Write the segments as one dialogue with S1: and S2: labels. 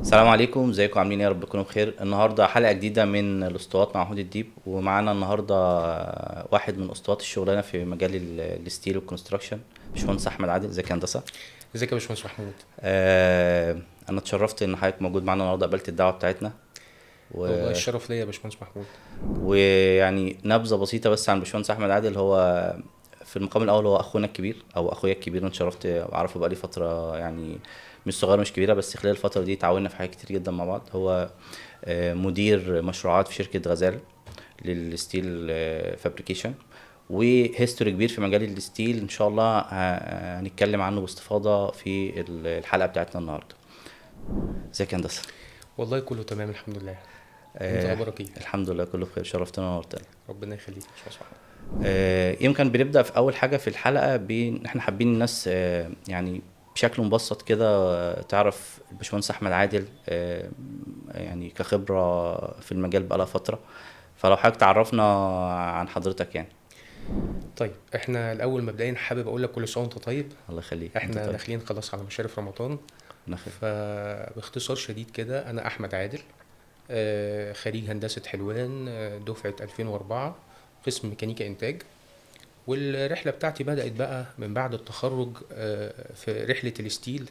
S1: السلام عليكم، ازيكم؟ عاملين ايه؟ يا رب تكونوا بخير. النهارده حلقه جديده من الاسطوات مع محمود الديب، ومعانا النهارده واحد من اسطوات الشغلانه في مجال الستيل والكونستراكشن، باشمهندس احمد عادل. ازيك يا هندسه؟
S2: ازيك يا باشمهندس محمود.
S1: انا اتشرفت ان حضرتك موجود معانا النهارده، قبلت الدعوه بتاعتنا
S2: والله
S1: و...
S2: الشرف ليا يا باشمهندس محمود.
S1: ويعني نبذه بسيطه بس عن باشمهندس احمد عادل. هو في المقام الاول هو اخونا الكبير او اخويا الكبير، وانا اتشرفت اعرفه بقالي فتره، يعني مش صغيره مش كبيره، بس خلال الفتره دي تعاوننا في حاجات كتير جدا مع بعض. هو مدير مشروعات في شركة غزال للستيل فابريكيشن، وهيستوري كبير في مجال الستيل. ان شاء الله هنتكلم عنه باستفاضة في الحلقة بتاعتنا النهاردة. ازيك يا هندسة؟
S2: والله كله تمام الحمد لله. انت
S1: آه
S2: اخبارك ايه؟
S1: الحمد لله كله بخير، شرفتنا ونورتنا.
S2: ربنا يخليك يا باشمهندس محمود.
S1: يمكن بنبدأ في أول حاجة في الحلقة بإن إحنا حابين الناس يعني بشكل مبسط كده تعرف الباشمهندس أحمد عادل، يعني كخبرة في المجال بقالها فترة. فلو حضرتك تعرفنا عن حضرتك يعني.
S2: طيب احنا الاول مبدئيا حابب اقول لك كل سنه وانت طيب.
S1: الله يخليك، وأنت
S2: احنا
S1: طيب.
S2: داخلين خلاص على مشارف رمضان.
S1: نخير.
S2: فباختصار شديد كده انا احمد عادل، خريج هندسه حلوان، دفعه 2004، قسم ميكانيكا انتاج. والرحله بتاعتي بدات بقى من بعد التخرج، في رحله الستيل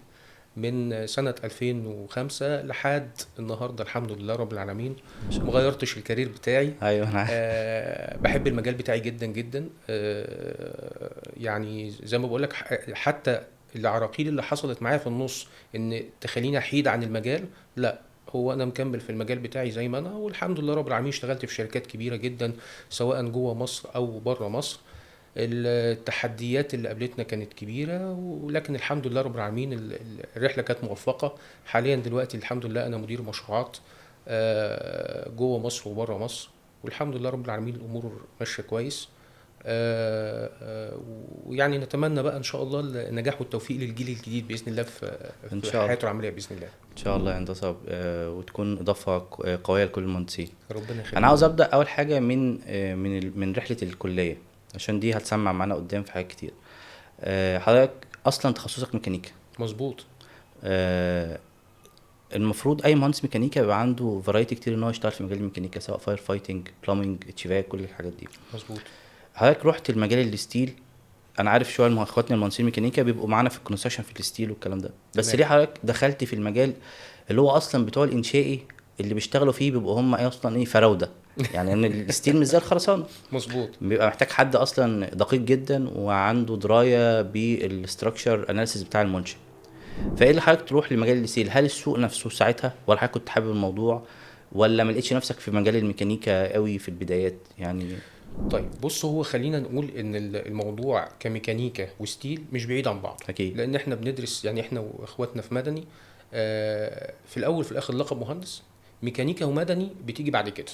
S2: من سنة 2005 لحد النهاردة الحمد لله رب العالمين.
S1: ما شاء الله.
S2: مغيرتش الكارير بتاعي.
S1: أيوه أنا عارف.
S2: بحب المجال بتاعي جدا جدا. يعني زي ما بقولك، حتى العراقيل اللي حصلت معايا في النص ان تخليني احيد عن المجال، لا، هو انا مكمل في المجال بتاعي زي ما انا، والحمد لله رب العالمين اشتغلت في شركات كبيره جدا سواء جوه مصر او بره مصر. التحديات اللي قابلتنا كانت كبيرة، ولكن الحمد لله رب العالمين الرحلة كانت موفقة. حاليا دلوقتي الحمد لله أنا مدير مشروعات جوه مصر وبره مصر، والحمد لله رب العالمين الأمور ماشية كويس. ويعني نتمنى بقى إن شاء الله النجاح والتوفيق للجيل الجديد بإذن الله
S1: إن
S2: في
S1: شاء الله.
S2: حياته العملية بإذن الله.
S1: إن شاء الله يا هندسة، وتكون إضافة قوية لكل المهندسين.
S2: ربنا
S1: أنا
S2: يخليك.
S1: عاوز أبدأ أول حاجة من رحلة الكلية، عشان دي هتسمع معانا قدام في حاجات كتير. حضرتك أصلا تخصصك ميكانيكا.
S2: مظبوط.
S1: آه، المفروض اي مهندس ميكانيكا بيبقى عنده فرايتي كتير ان هو يشتغل في مجال الميكانيكا، سواء فاير فايتنج، بلامينج، اتشفاك، كل الحاجات دي.
S2: مظبوط.
S1: حضرتك رحت المجال الستيل. انا عارف شويه اخواتنا المهندسين ميكانيكا بيبقوا معانا في الكونستراكشن في الستيل والكلام ده، بس
S2: تمام.
S1: ليه حضرتك دخلت في المجال اللي هو اصلا بتوع الانشائي اللي بيشتغلوا فيه بيبقوا هم ايه اصلا، ايه، فراوده؟ يعني ان الستيل مش زي الخرسانه،
S2: مظبوط.
S1: بيبقى محتاج حد اصلا دقيق جدا وعنده درايه بالستراكشر اناليسيس بتاع المنشأ. فايه اللي حضرتك تروح لمجال الستيل؟ هل السوق نفسه ساعتها، ولا حضرتك كنت حابب الموضوع، ولا ما لقيتش نفسك في مجال الميكانيكا قوي في البدايات يعني؟
S2: طيب بص، هو خلينا نقول ان الموضوع كميكانيكا وستيل مش بعيد عن بعض،
S1: اكيد.
S2: لان احنا بندرس، يعني احنا واخواتنا في مدني، في الاول في الاخر لقب مهندس. ميكانيكا ومدني بتيجي بعد كده.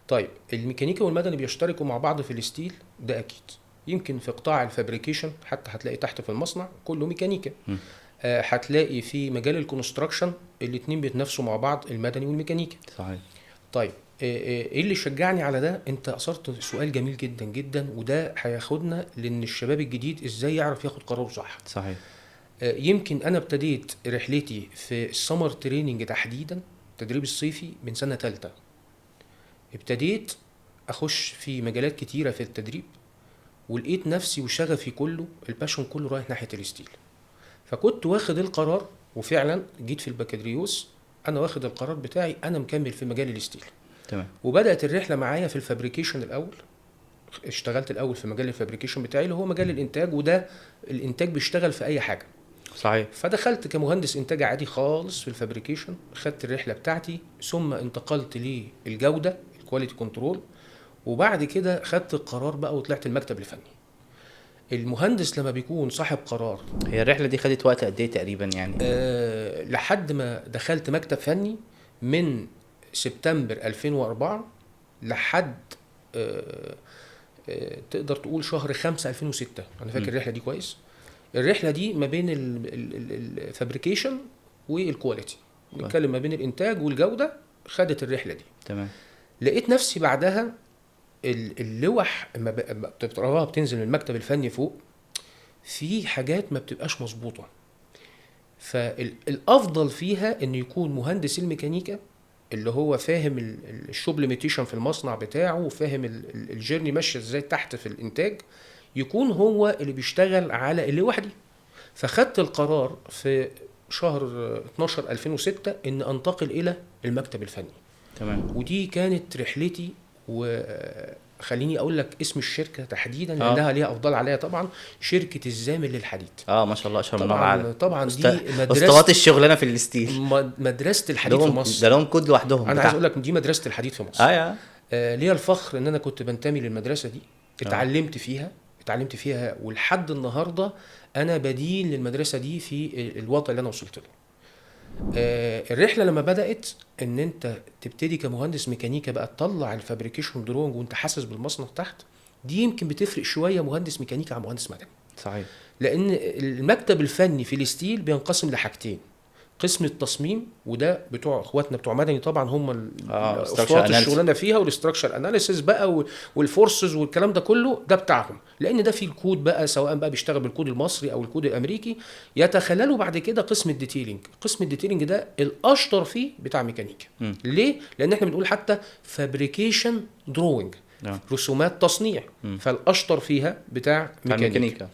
S2: طيب الميكانيكا والمدني بيشتركوا مع بعض في الستيل، ده اكيد. يمكن في قطاع الفابريكيشن حتى هتلاقي تحت في المصنع كله ميكانيكا.
S1: مم.
S2: هتلاقي في مجال الكونستراكشن الاتنين بيتنافسوا مع بعض، المدني والميكانيكا.
S1: صحيح.
S2: طيب ايه اللي شجعني على ده؟ انت اثرت سؤال جميل جدا جدا، وده هياخدنا لان الشباب الجديد ازاي يعرف ياخد قراره صح.
S1: صحيح.
S2: يمكن انا ابتديت رحلتي في السمر تريننج تحديدا، التدريب الصيفي، من سنة تالتة. ابتديت اخش في مجالات كتيرة في التدريب، ولقيت نفسي وشغفي كله، الباشون كله رايح ناحية الستيل. فكنت واخد القرار، وفعلا جيت في البكالوريوس انا واخد القرار بتاعي، انا مكمل في مجال الستيل.
S1: تمام.
S2: وبدات الرحله معايا في الفابريكيشن الاول. اشتغلت الاول في مجال الفابريكيشن بتاعي اللي هو مجال الانتاج، وده الانتاج بيشتغل في اي حاجه.
S1: صحيح.
S2: فدخلت كمهندس انتاج عادي خالص في الفابريكيشن، خدت الرحله بتاعتي، ثم انتقلت للجوده، الكواليتي كنترول. وبعد كده خدت القرار بقى وطلعت المكتب الفني. المهندس لما بيكون صاحب قرار،
S1: هي الرحله دي خدت وقت قد ايه تقريبا يعني؟
S2: لحد ما دخلت مكتب فني من سبتمبر 2004 لحد أه تقدر تقول شهر 5 2006. انا فاكر
S1: مم.
S2: الرحله دي كويس. الرحله دي ما بين الفابريكيشن والكواليتي،
S1: كويس.
S2: نتكلم ما بين الانتاج والجوده. خدت الرحله دي،
S1: تمام.
S2: لقيت نفسي بعدها اللوح ما بتقراها بتنزل من المكتب الفني فوق، في حاجات ما بتبقاش مظبوطه. فالافضل فيها ان يكون مهندس الميكانيكا اللي هو فاهم الشوب ليميتيشن في المصنع بتاعه، وفاهم الجيرني ماشيه ازاي تحت في الانتاج، يكون هو اللي بيشتغل على اللوحه دي. فخدت القرار في شهر 12 2006 ان انتقل الى المكتب الفني.
S1: تمام.
S2: ودي كانت رحلتي. وخليني اقول لك اسم الشركه تحديدا
S1: اه
S2: لانها ليها افضل عليها طبعا، شركه الزامل للحديد.
S1: اه ما شاء الله اشهر من نوع العالم.
S2: طبعا دي
S1: اسطوات
S2: مدرسه
S1: الشغلانه في الستيل.
S2: مدرسه الحديد في مصر.
S1: ده لهم كود لوحدهم
S2: انا عايز اقول لك دي مدرسه الحديد في مصر.
S1: يا
S2: ليا الفخر ان انا كنت بنتمي للمدرسه دي، اتعلمت فيها ولحد النهارده انا بدين للمدرسه دي في الوضع اللي انا وصلت له. الرحله لما بدات ان انت تبتدي كمهندس ميكانيكا بقى تطلع الفابريكيشن دروينج وانت حاسس بالمصنع تحت، دي يمكن بتفرق شويه مهندس ميكانيكا عن مهندس مدني.
S1: صحيح.
S2: لان المكتب الفني في الستيل بينقسم لحاجتين: قسم التصميم، وده بتوع اخواتنا بتوع مدني طبعا، هم اسطوات الشغلانه فيها، والاستراكشر اناليسيس بقى والفورسز والكلام ده كله ده بتاعهم، لان ده فيه الكود بقى، سواء بقى بيشتغل بالكود المصري او الكود الامريكي. يتخللوا بعد كده قسم الديتيلينج. قسم الديتيلينج ده الاشطر فيه بتاع ميكانيكا. ليه؟ لان احنا بنقول حتى فابريكيشن دروينج، رسومات تصنيع، فالاشطر فيها بتاع ميكانيكا.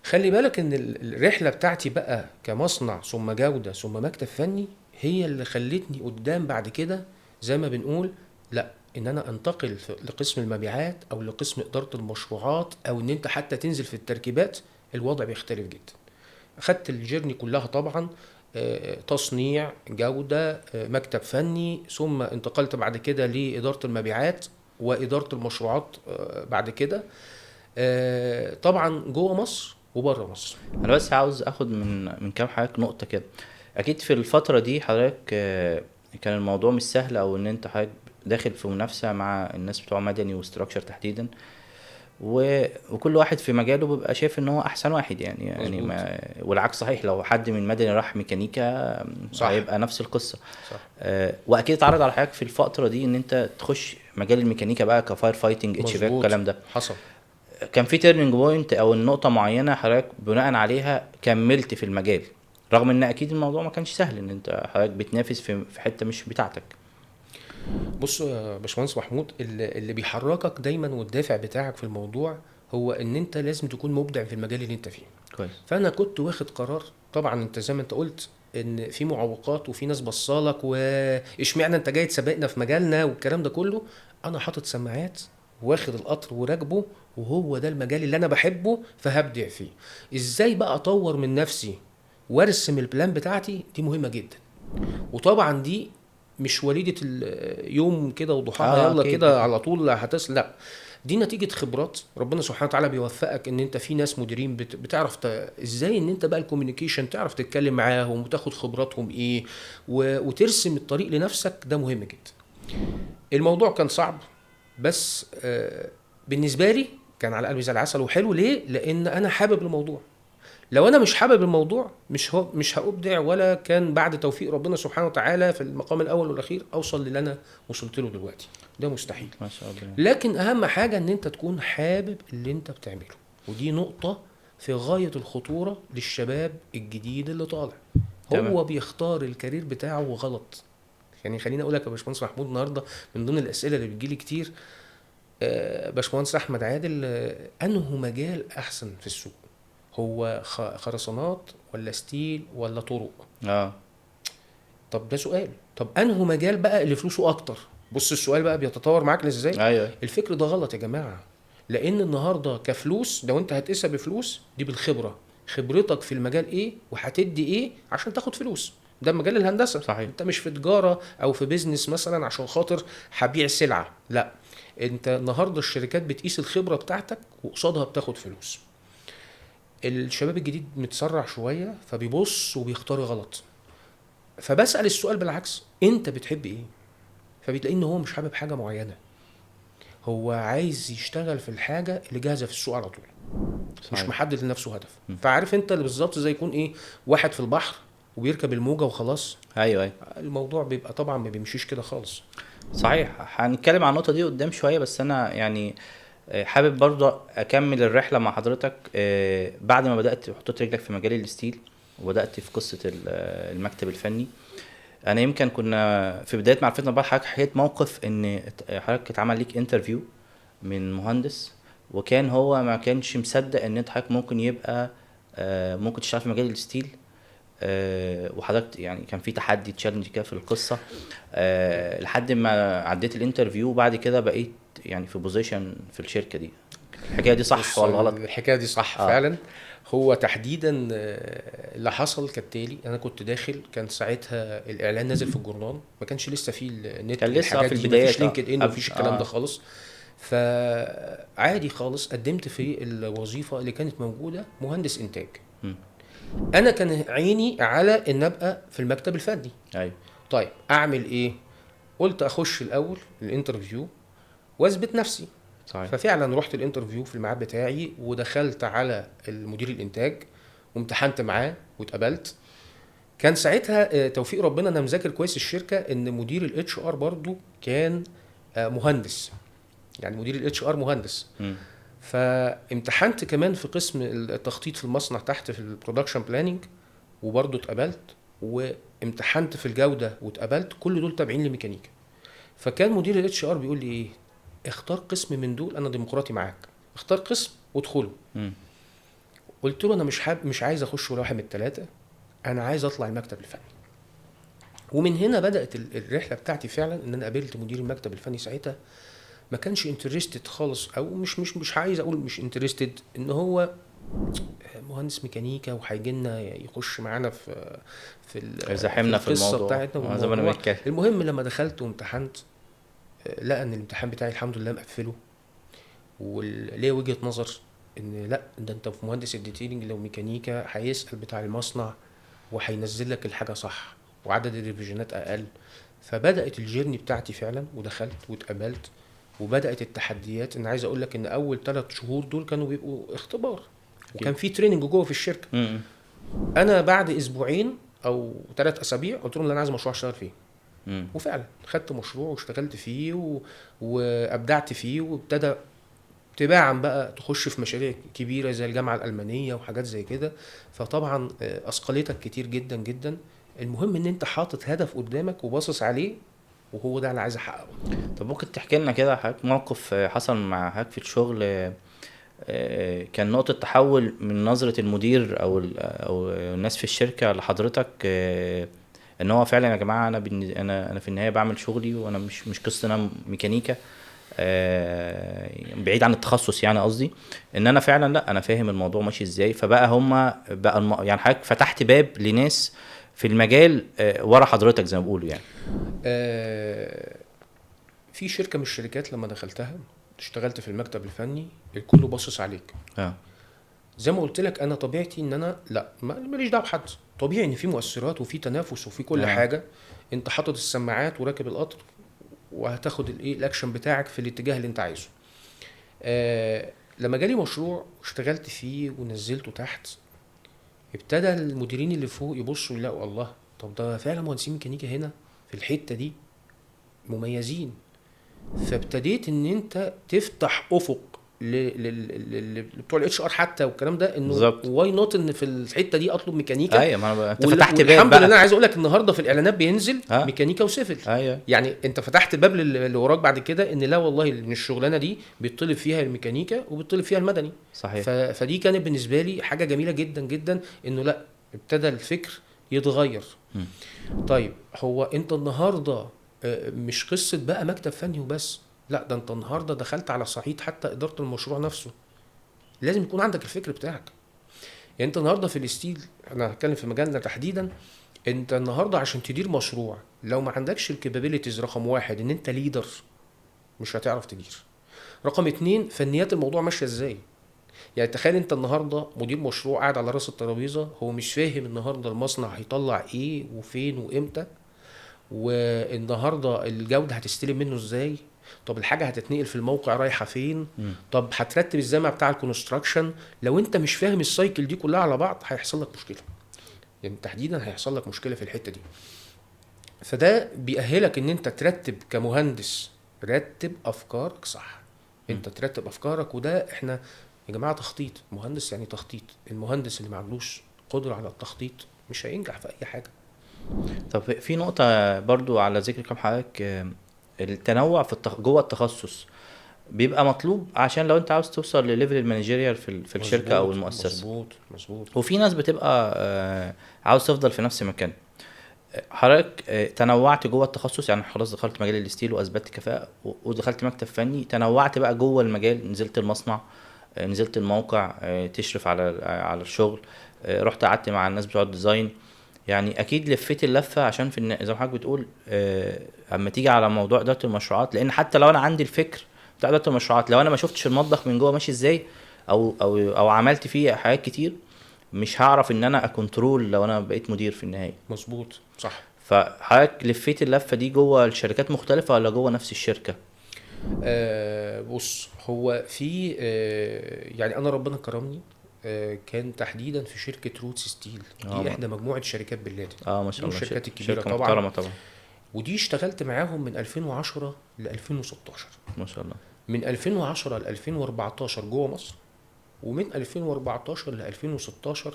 S2: خلي بالك ان الرحله بتاعتي بقى كمصنع ثم جوده ثم مكتب فني هي اللي خلتني قدام بعد كده، زي ما بنقول لا ان انا انتقل لقسم المبيعات او لقسم اداره المشروعات، او ان انت حتى تنزل في التركيبات. الوضع بيختلف جدا. اخدت الجيرني كلها طبعا، تصنيع، جوده، مكتب فني، ثم انتقلت بعد كده لاداره المبيعات واداره المشروعات بعد كده، طبعا جوه مصر وبره مصر.
S1: انا بس عاوز اخد من كام حضرتك نقطه كده. اكيد في الفتره دي حضرتك كان الموضوع مش سهل، او ان انت حضرتك داخل في منافسه مع الناس بتوع مدني وستراكشر تحديدا، وكل واحد في مجاله بيبقى شايف ان هو احسن واحد يعني والعكس صحيح. لو حد من مدني راح ميكانيكا هيبقى نفس القصه.
S2: صح.
S1: واكيد اتعرض على حضرتك في الفتره دي ان انت تخش مجال الميكانيكا بقى كفاير فايتنج، اتش فاك، الكلام ده.
S2: حصل.
S1: كان في تيرنينج بوينت او النقطه معينه حضرتك بناء عليها كملت في المجال، رغم ان اكيد الموضوع ما كانش سهل، ان انت حضرتك بتنافس في حته مش بتاعتك.
S2: بص يا باشمهندس محمود، اللي بيحركك دايما والدافع بتاعك في الموضوع هو ان انت لازم تكون مبدع في المجال اللي انت فيه.
S1: كويس.
S2: فانا كنت واخد قرار، طبعا انت زي ما انت قلت ان في معوقات وفي ناس بصالك واشمعنى انت جاي تسابقنا في مجالنا والكلام ده كله. انا حاطط سماعات واخد القطر وراكبه، وهو ده المجال اللي انا بحبه فهبدع فيه. ازاي بقى اطور من نفسي وارسم البلان بتاعتي؟ دي مهمة جدا. وطبعا دي مش وليدة اليوم كده وضحاها يلا كده على طول لا، دي نتيجة خبرات ربنا سبحانه وتعالى بيوفقك ان انت في ناس مديرين بتعرف ازاي ان انت بقى الكوميونيكيشن تعرف تتكلم معاهم وتاخد خبراتهم ايه وترسم الطريق لنفسك. ده مهم جدا. الموضوع كان صعب، بس بالنسبة لي كان على قلبي زي العسل وحلو. ليه؟ لان انا حابب الموضوع. لو انا مش حابب الموضوع مش هأبدع، ولا كان بعد توفيق ربنا سبحانه وتعالى في المقام الاول والاخير اوصل للي انا وصلت له دلوقتي. ده مستحيل.
S1: ما شاء الله.
S2: لكن اهم حاجه ان انت تكون حابب اللي انت بتعمله، ودي نقطه في غايه الخطوره للشباب الجديد اللي طالع. هو بيختار الكارير بتاعه غلط. يعني خليني اقول لك يا باشمهندس محمود، النهارده من ضمن الاسئله اللي بتجيلي كتير، باشمهندس احمد عادل، انه مجال احسن في السوق؟ هو خرسانات ولا ستيل ولا طرق؟ طب ده سؤال. طب انه مجال بقى اللي فلوسه اكتر؟ بص السؤال بقى بيتطور معاك ازاي.
S1: ايوه.
S2: الفكر ده غلط يا جماعه. لان النهارده كفلوس، لو انت هتقيسها بفلوس، دي بالخبره. خبرتك في المجال ايه وهتدي ايه عشان تاخد فلوس. ده مجال الهندسه.
S1: صحيح.
S2: انت مش في تجاره او في بيزنس مثلا عشان خاطر هبيع سلعه، لا. انت النهارده الشركات بتقيس الخبره بتاعتك وقصادها بتاخد فلوس. الشباب الجديد متسرع شويه فبيبص وبيختار غلط. فبسأل السؤال بالعكس، انت بتحب ايه؟ فبتلاقي ان هو مش حابب حاجه معينه، هو عايز يشتغل في الحاجه اللي جاهزه في السوق على طول. صحيح. مش محدد لنفسه هدف. فعارف انت اللي بالظبط زي يكون ايه، واحد في البحر وبيركب الموجه وخلاص.
S1: ايوه.
S2: الموضوع بيبقى طبعا ما بيمشيش كده خالص.
S1: صحيح. هنتكلم عن النقطه دي قدام شويه، بس انا يعني حابب برضه اكمل الرحله مع حضرتك. بعد ما بدات وحطيت رجلك في مجال الستيل، وبدات في قصه المكتب الفني. انا يمكن كنا في بدايه معرفتنا بقى، حضرتك حكيت موقف ان حضرتك اتعمل ليك انترفيو من مهندس، وكان هو ما كانش مصدق ان انت حضرتك ممكن يبقى ممكن تشتغل في مجال الستيل. وحضرتك يعني كان في تحدي تشالنج كده في القصه لحد ما عديت الانترفيو، وبعد كده بقيت يعني في بوزيشن في الشركه دي. الحكايه دي صح ولا غلط؟
S2: الحكايه دي صح
S1: اه
S2: فعلا. هو تحديدا اللي حصل كالتالي: انا كنت داخل، كان ساعتها الاعلان نازل في الجورنال، ما كانش لسه في النت
S1: كان لسه
S2: والحاجات
S1: في
S2: دي، ما فيش
S1: البدايات
S2: لينكد ان
S1: قبل
S2: ومفيش الكلام ده خالص. فعادي خالص قدمت في الوظيفه اللي كانت موجوده، مهندس انتاج.
S1: مم.
S2: انا كان عيني على ان ابقى في المكتب الفني.
S1: ايوه
S2: طيب اعمل ايه؟ قلت اخش الاول الانترفيو واثبت نفسي.
S1: صحيح.
S2: ففعلا رحت الانترفيو في الميعاد بتاعي، ودخلت على المدير الانتاج وامتحنت معاه واتقبلت. كان ساعتها توفيق ربنا انا مذاكر كويس الشركه ان مدير الاتش ار برضو كان مهندس، يعني مدير الاتش ار مهندس.
S1: مم.
S2: فامتحنت كمان في قسم التخطيط في المصنع تحت في البرودكشن بلاننج، وبرضو اتقبلت. وامتحنت في الجوده واتقبلت، كل دول تابعين لميكانيكا. فكان مدير الاتش ار بيقول لي ايه: اختار قسم من دول، انا ديمقراطي معاك، اختار قسم وادخله.
S1: مم.
S2: قلت له انا مش عايز اخش ولا واحد من الثلاثه، انا عايز اطلع المكتب الفني. ومن هنا بدات الرحله بتاعتي فعلا، ان انا قابلت مدير المكتب الفني ساعتها. ما كانش انترستد خالص، او مش عايز اقول مش انترستد، ان هو مهندس ميكانيكا وهيجي لنا يخش معانا في
S1: زحمنا في
S2: القصه
S1: الموضوع
S2: بتاعتنا
S1: زي ما انا
S2: والموضوع.
S1: بنتكلم.
S2: المهم لما دخلت وامتحنت، لقى ان الامتحان بتاعي الحمد لله مقفله، وليه وجهة نظر ان لا، ده انت في مهندس الديتيلنج لو ميكانيكا هيسأل بتاع المصنع وهينزل لك الحاجة صح، وعدد الريفيجنات اقل. فبدأت الجيرني بتاعتي فعلا، ودخلت واتقبلت. وبدأت التحديات، ان عايز اقول لك ان اول 3 شهور دول كانوا بيبقوا اختبار، وكان في تريننج جوه في الشركة.
S1: مم.
S2: انا بعد اسبوعين او 3 اسابيع قلت لهم انا عايز مشروع اشتغل فيه.
S1: مم.
S2: وفعلا خدت مشروع واشتغلت فيه وابدعت فيه، وابتدى تباعا بقى تخش في مشاريع كبيره زي الجامعه الالمانيه وحاجات زي كده. فطبعا اثقلتك كتير جدا جدا. المهم ان انت حاطط هدف قدامك وباصص عليه، وهو ده اللي عايز احققه.
S1: طب ممكن تحكي لنا كده حضرتك موقف حصل مع حضرتك في الشغل كان نقطة تحول من نظرة المدير او الناس في الشركة لحضرتك، ان هو فعلا يا جماعة انا في النهاية بعمل شغلي، وانا مش قصة انا ميكانيكا بعيد عن التخصص، يعني قصدي ان انا فعلا لا انا فاهم الموضوع ماشي ازاي. فبقى هما بقى يعني حضرتك فتحت باب لناس في المجال ورا حضرتك زي ما بيقولوا يعني.
S2: في شركه من الشركات لما دخلتها اشتغلت في المكتب الفني، الكل باصص عليك. زي ما قلت لك انا طبيعتي ان انا لا ماليش دعوه بحد. طبيعي ان في مؤثرات وفي تنافس وفي كل حاجه. انت حاطط السماعات وراكب القطر، وهتاخد الاكشن بتاعك في الاتجاه اللي انت عايزه. لما جالي مشروع واشتغلت فيه ونزلته تحت، ابتدى المديرين اللي فوق يبصوا يلاقوا الله، طب ده فعلا مهندسين ميكانيكا هنا في الحته دي مميزين. فابتديت ان انت تفتح افق بتوع الاتش ار حتى والكلام ده، انه واي نوت ان في الحته دي اطلب ميكانيكا.
S1: ايوه ما انا انت فتحت باب
S2: الحمد
S1: بقى.
S2: لله. انا عايز اقول لك النهارده في الاعلانات بينزل ميكانيكا وسيفل.
S1: أيوة.
S2: يعني انت فتحت الباب اللي وراك بعد كده، ان لا والله ان الشغلانه دي بيطلب فيها الميكانيكا وبيطلب فيها المدني.
S1: صحيح.
S2: فدي كانت بالنسبه لي حاجه جميله جدا جدا، انه لا ابتدى الفكر يتغير. طيب هو انت النهارده مش قصه بقى مكتب فني وبس، لا ده انت النهارده دخلت على صعيد حتى اداره المشروع نفسه. لازم يكون عندك الفكر بتاعك. يعني انت النهارده في الستيل، انا هتكلم في مجالنا تحديدا، انت النهارده عشان تدير مشروع لو ما عندكش الكابابيلتيز، رقم 1 ان انت ليدر، مش هتعرف تدير. رقم 2 فنيات الموضوع ماشيه ازاي. يعني تخيل انت النهارده مدير مشروع قاعد على راس الترابيزه، هو مش فاهم النهارده المصنع هيطلع ايه وفين وامتى، والنهارده الجوده هتستلم منه ازاي، طب الحاجه هتتنقل في الموقع رايحه فين، طب هترتب ازاي مع بتاع الكونستراكشن. لو انت مش فاهم السايكل دي كلها على بعض هيحصل لك مشكله، يعني تحديدا هيحصل لك مشكله في الحته دي. فده بيأهلك ان انت ترتب كمهندس، رتب افكارك صح. انت ترتب افكارك، وده احنا يا جماعه تخطيط. مهندس يعني تخطيط. المهندس اللي ما عندوش قدره على التخطيط، مش هينجح في اي حاجه.
S1: طب في نقطة برضو على ذكر كلام حضرتك، التنوع في جوه التخصص بيبقى مطلوب عشان لو انت عاوز توصل لليفل المانجيريال في الشركة او
S2: مظبوط
S1: المؤسسة.
S2: مظبوط مظبوط.
S1: وفي ناس بتبقى عاوز تفضل في نفس المكان. حضرتك تنوعت جوه التخصص، يعني خلاص دخلت مجال الستيل واثبتت كفاءة ودخلت مكتب فني، تنوعت بقى جوه المجال، نزلت المصنع، نزلت الموقع، تشرف على الشغل، رحت قعدت مع الناس بتوع الديزاين. يعني اكيد لفيت اللفه عشان زي ما حضرتك بتقول، اما تيجي على موضوع اداره المشروعات، لان حتى لو انا عندي الفكر بتاع اداره المشروعات، لو انا ما شفتش المطبخ من جوه ماشي ازاي، او عملت فيه حاجات كتير، مش هعرف ان انا اكنترول لو انا بقيت مدير في النهايه.
S2: مظبوط صح.
S1: فحضرتك لفيت اللفه دي جوه الشركات مختلفه ولا جوه نفس الشركه؟
S2: بص، هو في يعني انا ربنا كرمني، كان تحديدا في شركه روتس ستيل، دي احدى مجموعه شركات بلاتي،
S1: ما شاء
S2: من
S1: الله،
S2: الشركات الكبيره
S1: شركه
S2: طبعا.
S1: محترمه طبعا.
S2: ودي اشتغلت معاهم من 2010 ل 2016.
S1: ما شاء الله.
S2: من 2010 ل 2014 جوه مصر، ومن 2014 ل 2016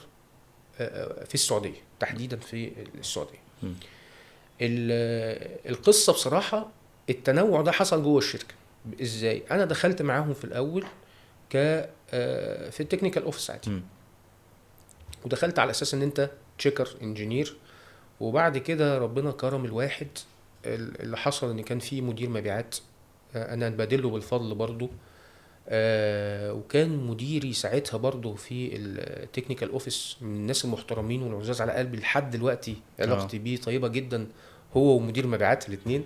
S2: في السعوديه، تحديدا في السعوديه. القصه بصراحه التنوع ده حصل جوه الشركه ازاي. انا دخلت معاهم في الاول ك في التكنيكال اوفيس عادي، ودخلت على اساس ان انت تشيكر انجينير. وبعد كده ربنا كرم الواحد، اللي حصل ان كان في مدير مبيعات، انا بدله بالفضل برضو، وكان مديري ساعتها برضو في التكنيكال اوفيس من الناس المحترمين والعزاز على قلبي لحد دلوقتي، علاقتي بيه طيبه جدا، هو ومدير مبيعات الاثنين.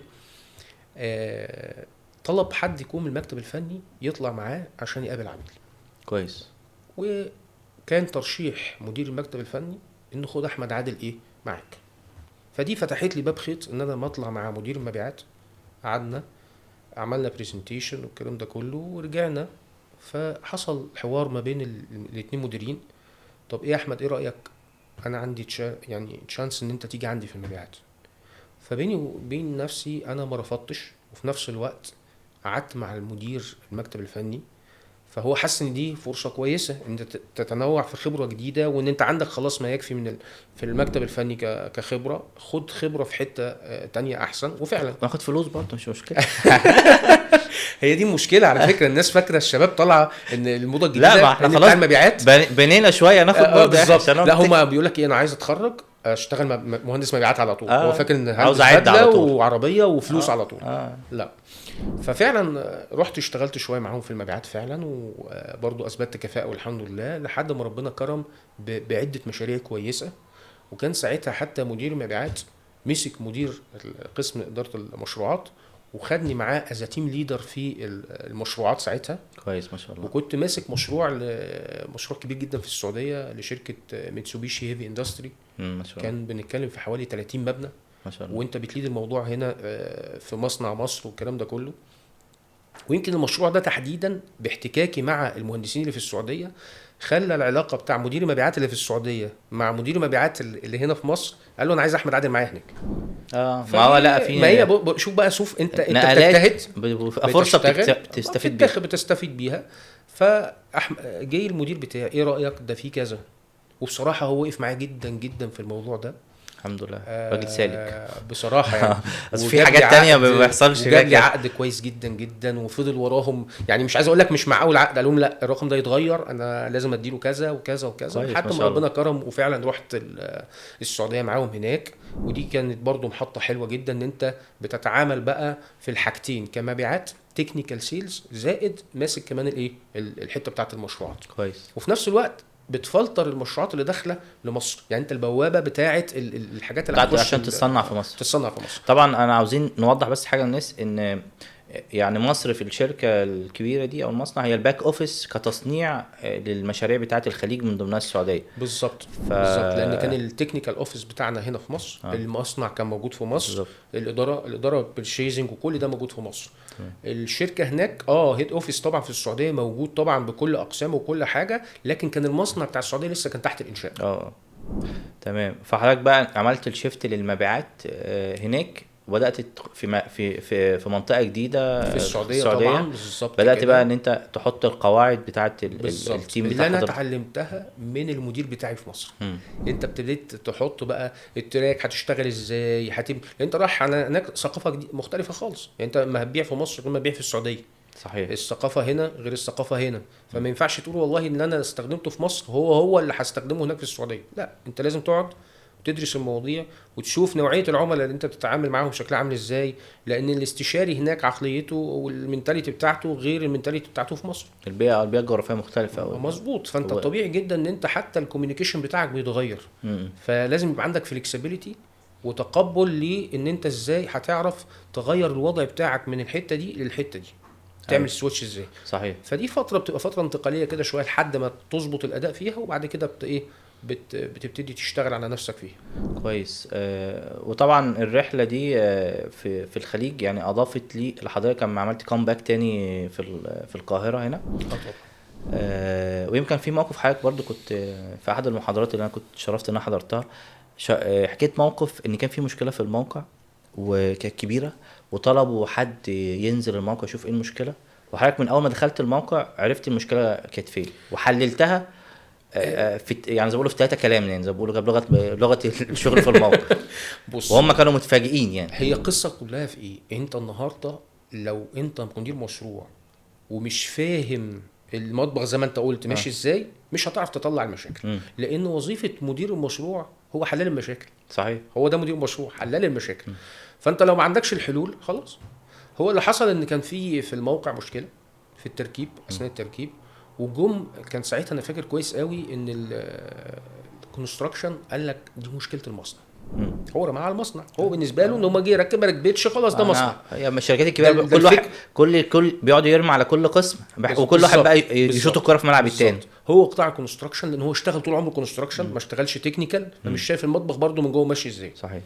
S2: طلب حد يكون من المكتب الفني يطلع معاه عشان يقابل عميل.
S1: كويس.
S2: وكان ترشيح مدير المكتب الفني انه خد احمد عادل ايه معاك. فدي فتحت لي باب خيط ان انا ما اطلع مع مدير المبيعات. قعدنا عملنا بريزنتيشن والكلام ده كله ورجعنا، فحصل حوار ما بين الاثنين مديرين. طب ايه يا احمد، ايه رايك، انا عندي يعني تشانس ان انت تيجي عندي في المبيعات. فبيني وبين نفسي انا ما رفضتش، وفي نفس الوقت قعدت مع المدير المكتب الفني، فهو حس ان دي فرصه كويسه ان انت تتنوع في خبره جديده، وان انت عندك خلاص ما يكفي من في المكتب الفني كخبره، خد خبره في حته تانية احسن. وفعلا
S1: باخد فلوس برضه مش مشكله.
S2: هي دي المشكله على فكره، الناس فاكره الشباب طالعه ان الموضه الجديده
S1: لا، ما احنا
S2: إن
S1: خلاص
S2: بتاع المبيعات
S1: بنينا شويه ناخد برضه
S2: بالظبط. لا هم بيقول لك ايه، انا عايز اتخرج اشتغل مهندس مبيعات على طول. هو فاكر ان
S1: عاوز اعد على طول
S2: وعربيه وفلوس على طول.
S1: لا.
S2: ففعلا رحت اشتغلت شويه معاهم في المبيعات فعلا، وبرضو اثبتت كفاءه والحمد لله، لحد ما ربنا كرم بعده مشاريع كويسه. وكان ساعتها حتى مدير المبيعات مسك مدير قسم اداره المشروعات، وخدني معاه از تيم ليدر في المشروعات ساعتها.
S1: كويس ما شاء الله.
S2: وكنت ماسك مشروع كبير جدا في السعوديه لشركه ميتسوبيشي هيفي اندستري،
S1: ما شاء الله.
S2: كان بنتكلم في حوالي 30 مبنى
S1: ما شاء الله.
S2: وانت بتليد الموضوع هنا في مصنع مصر والكلام ده كله. ويمكن المشروع ده تحديدا باحتكاكي مع المهندسين اللي في السعوديه خلى العلاقه بتاع مدير المبيعات اللي في السعوديه مع مدير المبيعات اللي هنا في مصر، قال له انا عايز احمد عادل معايا هناك.
S1: ما هو لا، في
S2: ما هي شوف انت بتجتهد،
S1: فرصه
S2: بتستفيد بيها. جاي المدير بتاعي، ايه رايك ده في كذا، وبصراحه هو وقف معايا جدا جدا في الموضوع ده.
S1: الحمد لله راجل سالك
S2: بصراحه يعني.
S1: بس في حاجات تانية ما بيحصلش
S2: جاب لي عقد كويس جدا جدا، وفضل وراهم. يعني مش عايز اقول لك مش مع اول عقد قال لهم لا الرقم ده يتغير، انا لازم اديله كذا وكذا وكذا، لحد ما ربنا كرم وفعلا رحت السعوديه معاهم هناك. ودي كانت برضو محطه حلوه جدا، ان انت بتتعامل بقى في الحاجتين كمبيعات تكنيكال سيلز، زائد ماسك كمان الايه الحته بتاعه المشروعات
S1: كويس.
S2: وفي نفس الوقت بتفلتر المشروعات اللي داخله لمصر. يعني انت البوابه بتاعه الحاجات اللي
S1: هتخش عشان تصنع في مصر. طبعا انا عاوزين نوضح بس حاجه للناس، ان يعني مصر في الشركه الكبيره دي او المصنع هي الباك اوفيس كتصنيع للمشاريع بتاعه الخليج من ضمنها السعوديه.
S2: بالظبط بالظبط، لان كان التكنيكال اوفيس بتاعنا هنا في مصر. المصنع كان موجود في مصر. بالزبط. الاداره بالشيزنج وكل ده موجود في مصر. الشركه هناك هيد اوفيس طبعا في السعوديه موجود طبعا بكل اقسامه وكل حاجه، لكن كان المصنع بتاع السعوديه لسه كان تحت الانشاء.
S1: تمام. فحضرتك بقى عملت الشيفت للمبيعات هناك وبدات في منطقه جديده
S2: في السعوديه طبعا بالظبط
S1: بدات
S2: كده.
S1: بقى ان انت تحط القواعد بتاعه
S2: بالظبط
S1: التيم
S2: اللي
S1: بتاع
S2: انا
S1: حضرتك.
S2: اتعلمتها من المدير بتاعي في مصر.
S1: مم.
S2: انت ابتديت تحط بقى التراك، هتشتغل ازاي، انت رايح على هناك ثقافه مختلفه خالص. يعني انت ما هتبيع في مصر غير ما تبيع في السعوديه.
S1: صحيح.
S2: الثقافه هنا غير الثقافه هنا، فما ينفعش تقول والله ان انا استخدمته في مصر هو اللي هستخدمه هناك في السعوديه. لا، انت لازم تقعد وتدرس المواضيع وتشوف نوعيه العملاء اللي انت بتتعامل معاهم شكلها عامل ازاي، لان الاستشاري هناك عقليته والمنتاليتي بتاعته غير المنتاليتي بتاعته في مصر.
S1: البيئه الجغرافيه مختلفه
S2: مظبوط. فانت
S1: هو...
S2: الطبيعي جدا ان انت حتى الكوميونيكيشن بتاعك بيتغير.
S1: مم.
S2: فلازم يبقى عندك فليكسبيليتي وتقبل لان انت ازاي هتعرف تغير الوضع بتاعك من الحته دي للحته دي، تعمل سويتش ازاي.
S1: صحيح.
S2: فدي فتره بتبقى فتره انتقاليه كده شويه لحد ما تظبط الاداء فيها، وبعد كده بتبتدي تشتغل على نفسك فيها.
S1: كويس. وطبعا الرحله دي في الخليج يعني اضافت لي لحضرتك لما عملت كومباك تاني في القاهره هنا.
S2: طبعا.
S1: ويمكن في موقف حضرتك برضو كنت في احد المحاضرات اللي انا كنت شرفت ان انا حضرتها، حكيت موقف ان كان في مشكله في الموقع وكانت كبيره، وطلبوا حد ينزل الموقع يشوف ايه المشكله، وحضرتك من اول ما دخلت الموقع عرفت المشكله كانت فين وحللتها. في يعني زي ما بيقولوا في 3 كلام، يعني زي ما بيقولوا بلغه الشغل في الموقع.
S2: بص،
S1: وهم كانوا متفاجئين يعني.
S2: هي قصه كلها في ايه؟ انت النهارده لو انت مدير مشروع ومش فاهم المطبخ زي ما انت قلت ماشي ازاي، مش هتعرف تطلع المشاكل. لان وظيفه مدير المشروع هو حلال المشاكل.
S1: صحيح.
S2: هو ده مدير مشروع، حلال المشاكل. فانت لو ما عندكش الحلول خلاص. هو اللي حصل ان كان في الموقع مشكله في التركيب اثناء التركيب، وجم كان ساعتها انا فاكر كويس قوي ان الكونستراكشن قال لك دي مشكله المصنع. هو رماها على المصنع. هو بالنسبه له ان هو جه يركب ما ركبتش خلاص ده مصنع.
S1: هي الشركات الكبيره كل واحد كل بيقعد يرمي على كل قسم، وكل واحد بقى يشوط الكره في ملعب التاني.
S2: هو قطاع الكونستراكشن لان هو اشتغل طول عمره كونستراكشن، ما اشتغلش تكنيكال، فمش شايف المطبخ برده من جوه ماشي ازاي.
S1: صحيح.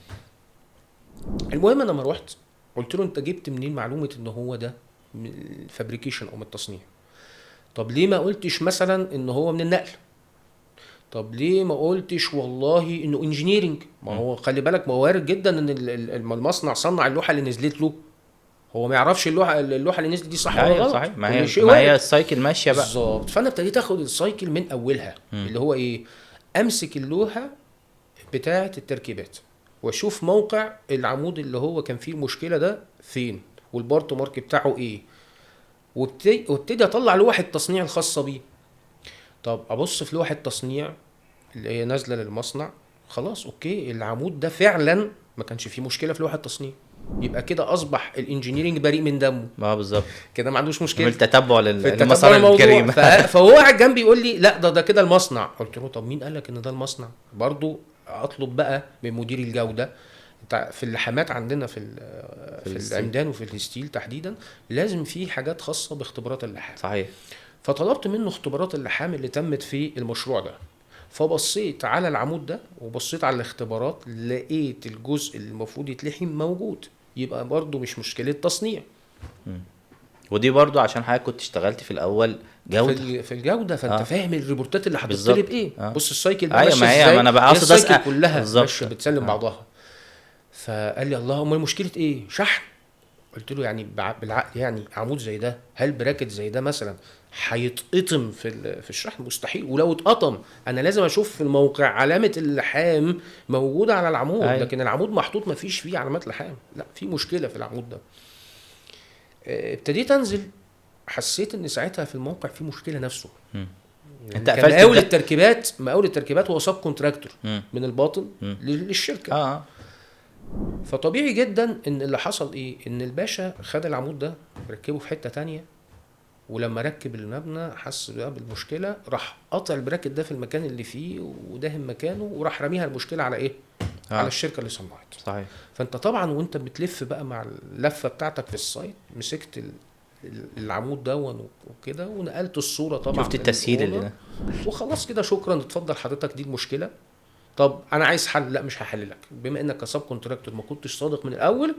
S2: المهم انا لما رحت قلت له انت جبت منين معلومه ان هو ده من الفابريكيشن او من التصنيع؟ طب ليه ما قلتش مثلا ان هو من النقل؟ طب ليه ما قلتش والله انه انجينيرنج؟ ما هو خلي بالك، ما هو وارد جدا ان المصنع صنع اللوحه اللي نزلت له، هو ما يعرفش اللوحه اللي نزلت دي صح ولا غلط.
S1: صحيح. ما هي السايكل ماشيه بقى
S2: بالظبط. فانا ابتديت اخد السايكل من اولها. اللي هو ايه؟ امسك اللوحه بتاعه التركيبات واشوف موقع العمود اللي هو كان فيه المشكله ده فين، والبارت مارك بتاعه ايه، وابتدي اطلع لوحه التصنيع الخاصه بيه. طب ابص في لوحه التصنيع اللي هي نازله للمصنع، خلاص اوكي العمود ده فعلا ما كانش فيه مشكله في لوحه التصنيع، يبقى كده اصبح الانجينيرنج بريء من دمه.
S1: بالظبط
S2: كده ما عندوش مشكله.
S1: عمل تتبع للمصادر الجريمه.
S2: فهو قاعد جنبي يقول لي لا ده كده المصنع. قلت له طب مين قال لك ان ده المصنع؟ برضو اطلب بقى من مدير الجوده في اللحامات عندنا في العمدان وفي الستيل تحديدا لازم في حاجات خاصه باختبارات اللحام.
S1: صحيح.
S2: فطلبت منه اختبارات اللحام اللي تمت في المشروع ده، فبصيت على العمود ده وبصيت على الاختبارات، لقيت الجزء اللي المفروض يتلحم موجود، يبقى برضو مش مشكله تصنيع.
S1: ودي برضو عشان حضرتك كنت اشتغلت في الاول جوده
S2: في الجوده، فانت فاهم الريبورتات اللي هتطلب ايه. بص السايكل ده
S1: ماشي ازاي، ما انا بقى قاصد
S2: اسال كلها ماشيه بتسلم بعضها. فقال لي الله امال مشكله ايه؟ شحن. قلت له يعني بالعقل يعني عمود زي ده، هل براكت زي ده مثلا هيتقطم في الشحن؟ مستحيل. ولو اتقطم انا لازم اشوف في الموقع علامه اللحام موجوده على العمود. لكن العمود محطوط ما فيش فيه علامات لحام، لا في مشكله في العمود ده. ابتديت انزل، حسيت ان ساعتها في الموقع في مشكله نفسه.
S1: انت
S2: كان مقاول التركيبات هو سب كونتراكتور من الباطن للشركه. فطبيعي جدا ان اللي حصل ايه؟ ان الباشا خد العمود ده ركبه في حته تانية، ولما ركب المبنى حس بقى بالمشكله، راح قطع البراكت ده في المكان اللي فيه وداهم مكانه، وراح رميها المشكله على ايه؟ على الشركه اللي صنعت.
S1: صحيح.
S2: فانت طبعا وانت بتلف بقى مع اللفه بتاعتك في السايت، مسكت العمود ده وكده ونقلت الصوره طبعا،
S1: شفت التسهيل اللي ده
S2: وخلاص كده شكرا اتفضل حضرتك دي المشكله. طب انا عايز حل. لا مش هحللك، بما انك كسب كونتراكتور ما كنتش صادق من الاول،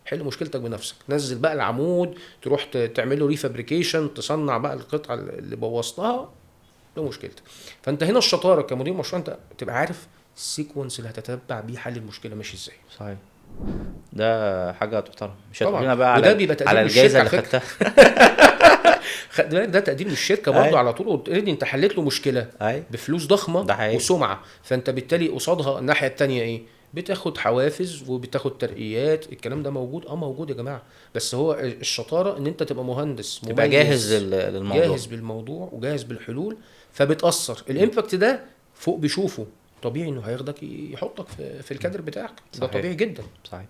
S2: حل مشكلتك بنفسك. نزل بقى العمود، تروح تعمل له ريفابريكيشن، تصنع بقى القطعه اللي بوظتها، ده مشكلتك. فانت هنا الشطاره كمدير مشروع، انت تبقى عارف السيكونس اللي هتتبع بيه حل المشكله ماشي ازاي.
S1: صحيح. ده حاجه تحترم. مش هتقول
S2: طبعا،
S1: لنا بقى
S2: وده
S1: على
S2: بيبقى تقدير
S1: على
S2: من
S1: الجائزه
S2: الشركه
S1: اللي
S2: على فكره.
S1: خدتها؟
S2: خد بالك ده تقدير من الشركه
S1: اي
S2: برضو على طول، اوريدي انت حليت له مشكله
S1: اي
S2: بفلوس ضخمه
S1: ده حقيقي.
S2: وسمعه، فانت بالتالي قصادها الناحيه التانية ايه؟ بتاخد حوافز وبتاخد ترقيات. الكلام ده موجود، موجود يا جماعه. بس هو الشطاره ان انت تبقى مهندس
S1: تبقى جاهز
S2: مميز،
S1: للموضوع.
S2: جاهز بالموضوع وجاهز بالحلول، فبتاثر الامباكت ده فوق بيشوفه، طبيعي انه هياخدك يحطك في الكادر بتاعك. ده
S1: صحيح
S2: طبيعي جدا.
S1: صحيح.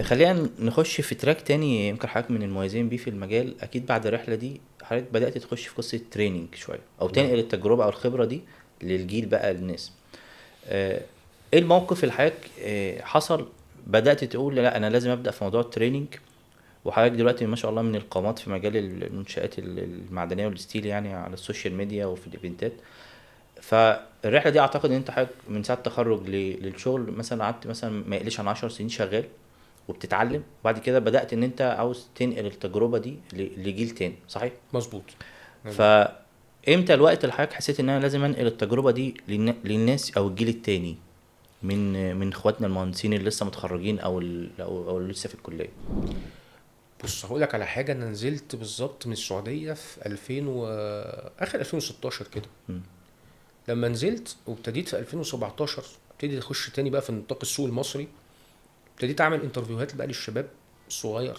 S1: خلينا نخش في تراك تاني، يمكن حضرتك من المميزين بيه في المجال. اكيد بعد الرحله دي حضرتك بدات تخش في قصه تريننج شويه، او
S2: نعم.
S1: تنقل التجربه او الخبره دي للجيل بقى، للناس. ايه الموقف اللي حضرتك حصل بدات تقول لا انا لازم ابدا في موضوع التريننج؟ وحضرتك دلوقتي ما شاء الله من القامات في مجال المنشآت المعدنيه والستيل، يعني على السوشيال ميديا وفي الايفنتات. فالرحله دي اعتقد ان انت حضرتك من ساعه التخرج للشغل مثلا قعدت مثلا ما يقلش عن 10 سنين شغال وبتتعلم، وبعد كده بدات ان انت عاوز تنقل التجربه دي لجيل تاني، صحيح؟
S2: مظبوط.
S1: فامتى الوقت اللي حضرتك حسيت ان انا لازم انقل التجربه دي للناس او الجيل التاني من اخواتنا المهندسين اللي لسه متخرجين او اللي لسه في الكليه؟
S2: بص هقول لك على حاجه، انا نزلت بالظبط من السعوديه في 2000 اخر 2016 كده.
S1: م.
S2: لما نزلت وابتديت في 2017 ابتدي اخش تاني بقى في نطاق السوق المصري، ابتديت اعمل انترفيوهات بقى للشباب الصغير.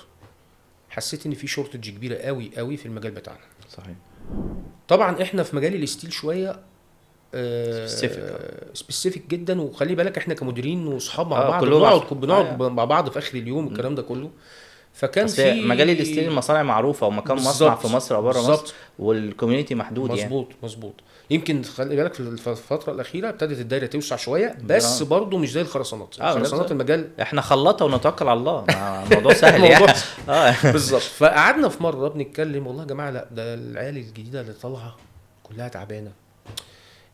S2: حسيت ان في شورتج كبيره قوي قوي في المجال بتاعنا.
S1: صحيح.
S2: طبعا احنا في مجال الستيل شويه
S1: سبيسيفيك.
S2: سبيسيفيك جدا. وخلي بالك احنا كمديرين واصحاب مع بعض
S1: كلهم
S2: بنقعد مع بعض في اخر اليوم الكلام ده كله. فكان
S1: اصل
S2: في
S1: مجال الستيل المصانع معروفه، ومكان مصنع في
S2: بالظبط
S1: مصر او بره مصر،
S2: بالظبط
S1: والكوميونتي محدود يعني.
S2: مظبوط مظبوط. يمكن خلي بالك في الفتره الاخيره ابتدت الدايره توسع شويه،
S1: ده
S2: بس برضو مش زي الخرسانات. الخرسانات
S1: نفس
S2: المجال
S1: احنا خلطه ونتوكل على الله، الموضوع سهل يعني.
S2: الموضوع
S1: اه
S2: بالظبط. فقعدنا في مره بنتكلم، والله يا جماعه لا ده العيال الجديده اللي طالعه كلها تعبانه،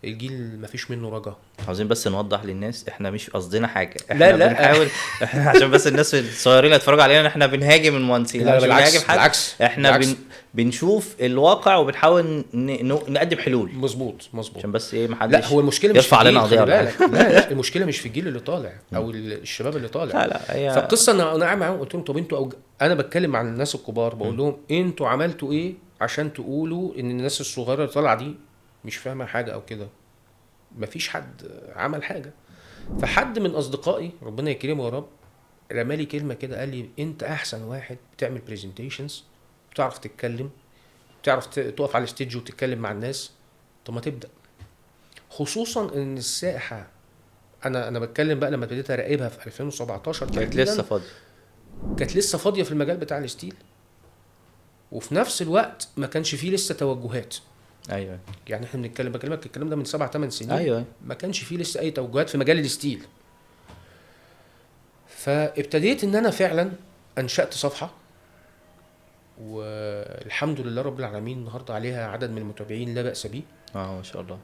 S2: الجيل مفيش منه رجا.
S1: عاوزين بس نوضح للناس احنا مش قصدنا حاجه،
S2: لا
S1: احنا
S2: لا
S1: بنحاول احنا عشان بس الناس الصغيرين اللي اتفرجوا علينا احنا بنهاجم المهندسين،
S2: لا
S1: مش بنهاجم
S2: بالعكس
S1: حد.
S2: بالعكس
S1: احنا
S2: بالعكس.
S1: بنشوف الواقع وبنحاول نقدم حلول،
S2: مظبوط مظبوط.
S1: عشان بس ايه
S2: لا
S1: محدش
S2: هو المشكله مش في
S1: يرفع علينا
S2: الجيل،
S1: قضيه
S2: خلي
S1: ولا
S2: بالك.
S1: حاجه.
S2: لا المشكله مش في الجيل اللي طالع او الشباب اللي طالع.
S1: لا هي
S2: فالقصه انا قاعد معاهم قلت لهم طب انتوا انا بتكلم عن الناس الكبار، بقول لهم انتوا عملتوا ايه عشان تقولوا ان الناس الصغيره اللي طالعه دي مش فاهمه حاجه او كده؟ مفيش حد عمل حاجه. فحد من اصدقائي ربنا يكرمه يا رب رمالي كلمه كده، قال لي انت احسن واحد بتعمل برزنتيشنز، بتعرف تتكلم، بتعرف تقف على الستيج وتتكلم مع الناس، طب ما تبدا. خصوصا ان الساحه انا بتكلم بقى لما ابتديت اراقبها في 2017
S1: كانت
S2: تحديداً،
S1: لسه فاضيه.
S2: كانت لسه فاضيه في المجال بتاع الستيل، وفي نفس الوقت ما كانش فيه لسه توجهات.
S1: ايوه
S2: يعني احنا بكلمك الكلام ده من 7-8 سنين.
S1: ايوه
S2: ما كانش فيه لسه اي توجهات في مجال الستيل. فابتديت ان انا فعلا انشأت صفحة، والحمد لله رب العالمين النهارده عليها عدد من المتابعين لا بأس به.
S1: ما شاء الله.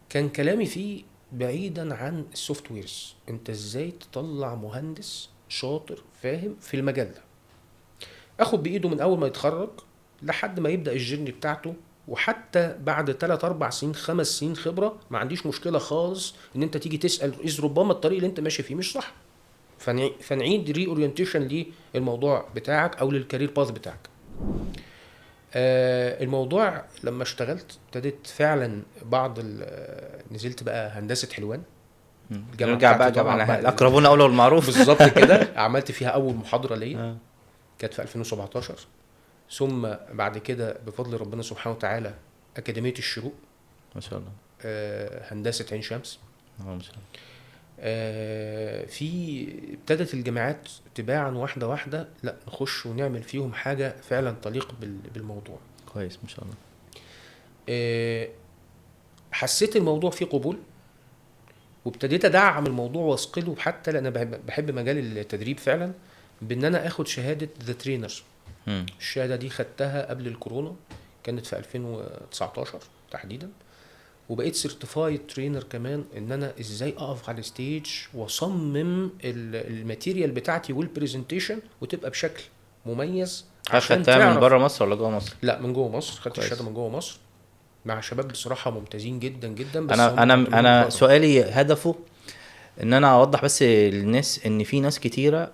S2: كان كلامي فيه بعيدا عن السوفت ويرز، انت ازاي تطلع مهندس شاطر فاهم في المجال ده، اخد بايده من اول ما يتخرج لحد ما يبدا الجيرني بتاعته. وحتى بعد 3-4 سنين 5 سنين خبره ما عنديش مشكله خالص ان انت تيجي تسال اذ ربما الطريق اللي انت ماشي فيه مش صح، فنعيد ري اورينتيشن للموضوع بتاعك او للكارير باث بتاعك. الموضوع لما اشتغلت ابتديت فعلا نزلت بقى هندسه حلوان.
S1: نرجع بقى جامعة الاقربون اولى والمعروف.
S2: بالظبط كده. عملت فيها اول محاضره ليا كانت في 2017. ثم بعد كده بفضل ربنا سبحانه وتعالى اكاديميه الشروق
S1: ما شاء الله.
S2: هندسه عين شمس.
S1: ما شاء الله.
S2: في ابتدت الجامعات تباعا واحده واحده، لا نخش ونعمل فيهم حاجه فعلا تليق بالموضوع.
S1: كويس ما شاء الله.
S2: حسيت الموضوع فيه قبول، وابتديت ادعم الموضوع واثقله، حتى لان انا بحب مجال التدريب فعلا، بان انا اخد شهاده ذا ترينر. الشهاده دي خدتها قبل الكورونا، كانت في 2019 تحديدا. وبقيت سيرتيفايد ترينر كمان، ان انا ازاي اقف على الستيج واصمم الماتيريال بتاعتي والبرزنتيشن وتبقى بشكل مميز.
S1: عشان تعرف من بره مصر ولا جوه مصر؟
S2: لا من جوه مصر. خدت الشهاده من جوه مصر مع شباب بصراحه ممتازين جدا جدا. بس
S1: انا سؤالي هدفه ان انا اوضح بس للناس ان في ناس كتيره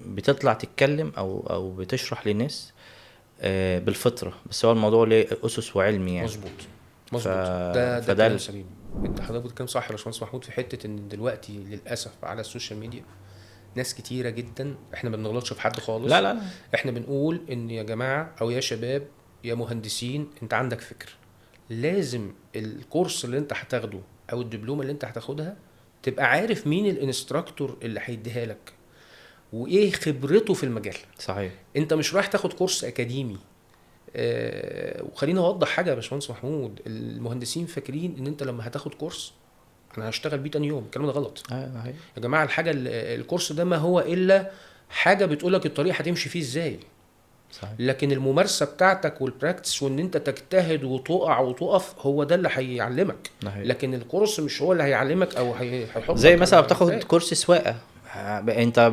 S1: بتطلع تتكلم او بتشرح للناس بالفطره، بس هو الموضوع ليه اسس وعلمي يعني.
S2: مظبوط
S1: ف...
S2: مظبوط. ده
S1: فده
S2: كلام سليم. انت حضرتك بتتكلم صح يا باشمهندس محمود في حته ان دلوقتي للاسف على السوشيال ميديا ناس كتيره جدا، احنا ما بنغلطش في حد خالص،
S1: لا لا لا
S2: احنا بنقول ان يا جماعه او يا شباب يا مهندسين، انت عندك فكر، لازم الكورس اللي انت هتاخده او الدبلومه اللي انت هتاخدها تبقى عارف مين الانستراكتور اللي هيديها لك وايه خبرته في المجال.
S1: صحيح.
S2: انت مش رايح تاخد كورس اكاديمي. وخليني اوضح حاجه يا باشمهندس محمود، المهندسين فاكرين ان انت لما هتاخد كورس انا هشتغل بيه تاني يوم، الكلام ده غلط
S1: أيوة.
S2: يا جماعه. الحاجه الكورس ده ما هو الا حاجه بتقولك الطريق هتمشي فيه ازاي،
S1: صحيح.
S2: لكن الممارسه بتاعتك والبراكتس وان انت تجتهد وتقع وتقف هو ده اللي هيعلمك، لكن الكورس مش هو اللي هيعلمك او هيحطك
S1: زي مثلا بتاخد كورس سواقه، انت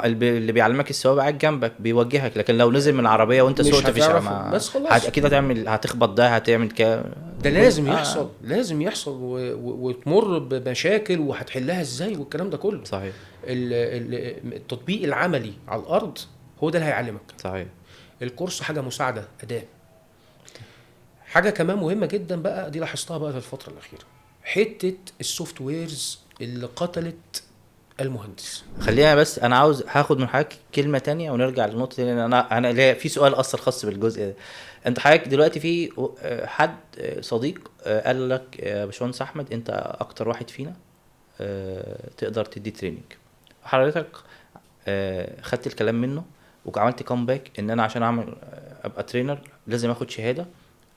S1: اللي بيعلمك السواقه قاعد جنبك بيوجهك، لكن لو نزل من العربيه وانت سوقت في الشارع
S2: بس خلاص
S1: اكيد هتخبط، ده هتعمل
S2: ده لازم يحصل لازم يحصل وتمر بمشاكل وهتحلها ازاي والكلام ده كله.
S1: صحيح.
S2: التطبيق العملي على الارض هو ده اللي هيعلمك.
S1: صحيح.
S2: الكورس حاجه مساعده، اداه. حاجه كمان مهمه جدا بقى دي لاحظتها بقى في الفتره الاخيره، حته السوفت ويرز اللي قتلت المهندس.
S1: خلينا بس انا هاخد من حضرتك كلمه تانية ونرجع للنقطه دي، لان انا ليا في سؤال اصلا خاص بالجزء ده. انت حضرتك دلوقتي في حد صديق قال لك يا باشمهندس احمد انت اكتر واحد فينا تقدر تدي تريننج، حضرتك خدت الكلام منه وعملت كومباك ان انا عشان اعمل ابقى ترينر لازم اخد شهاده،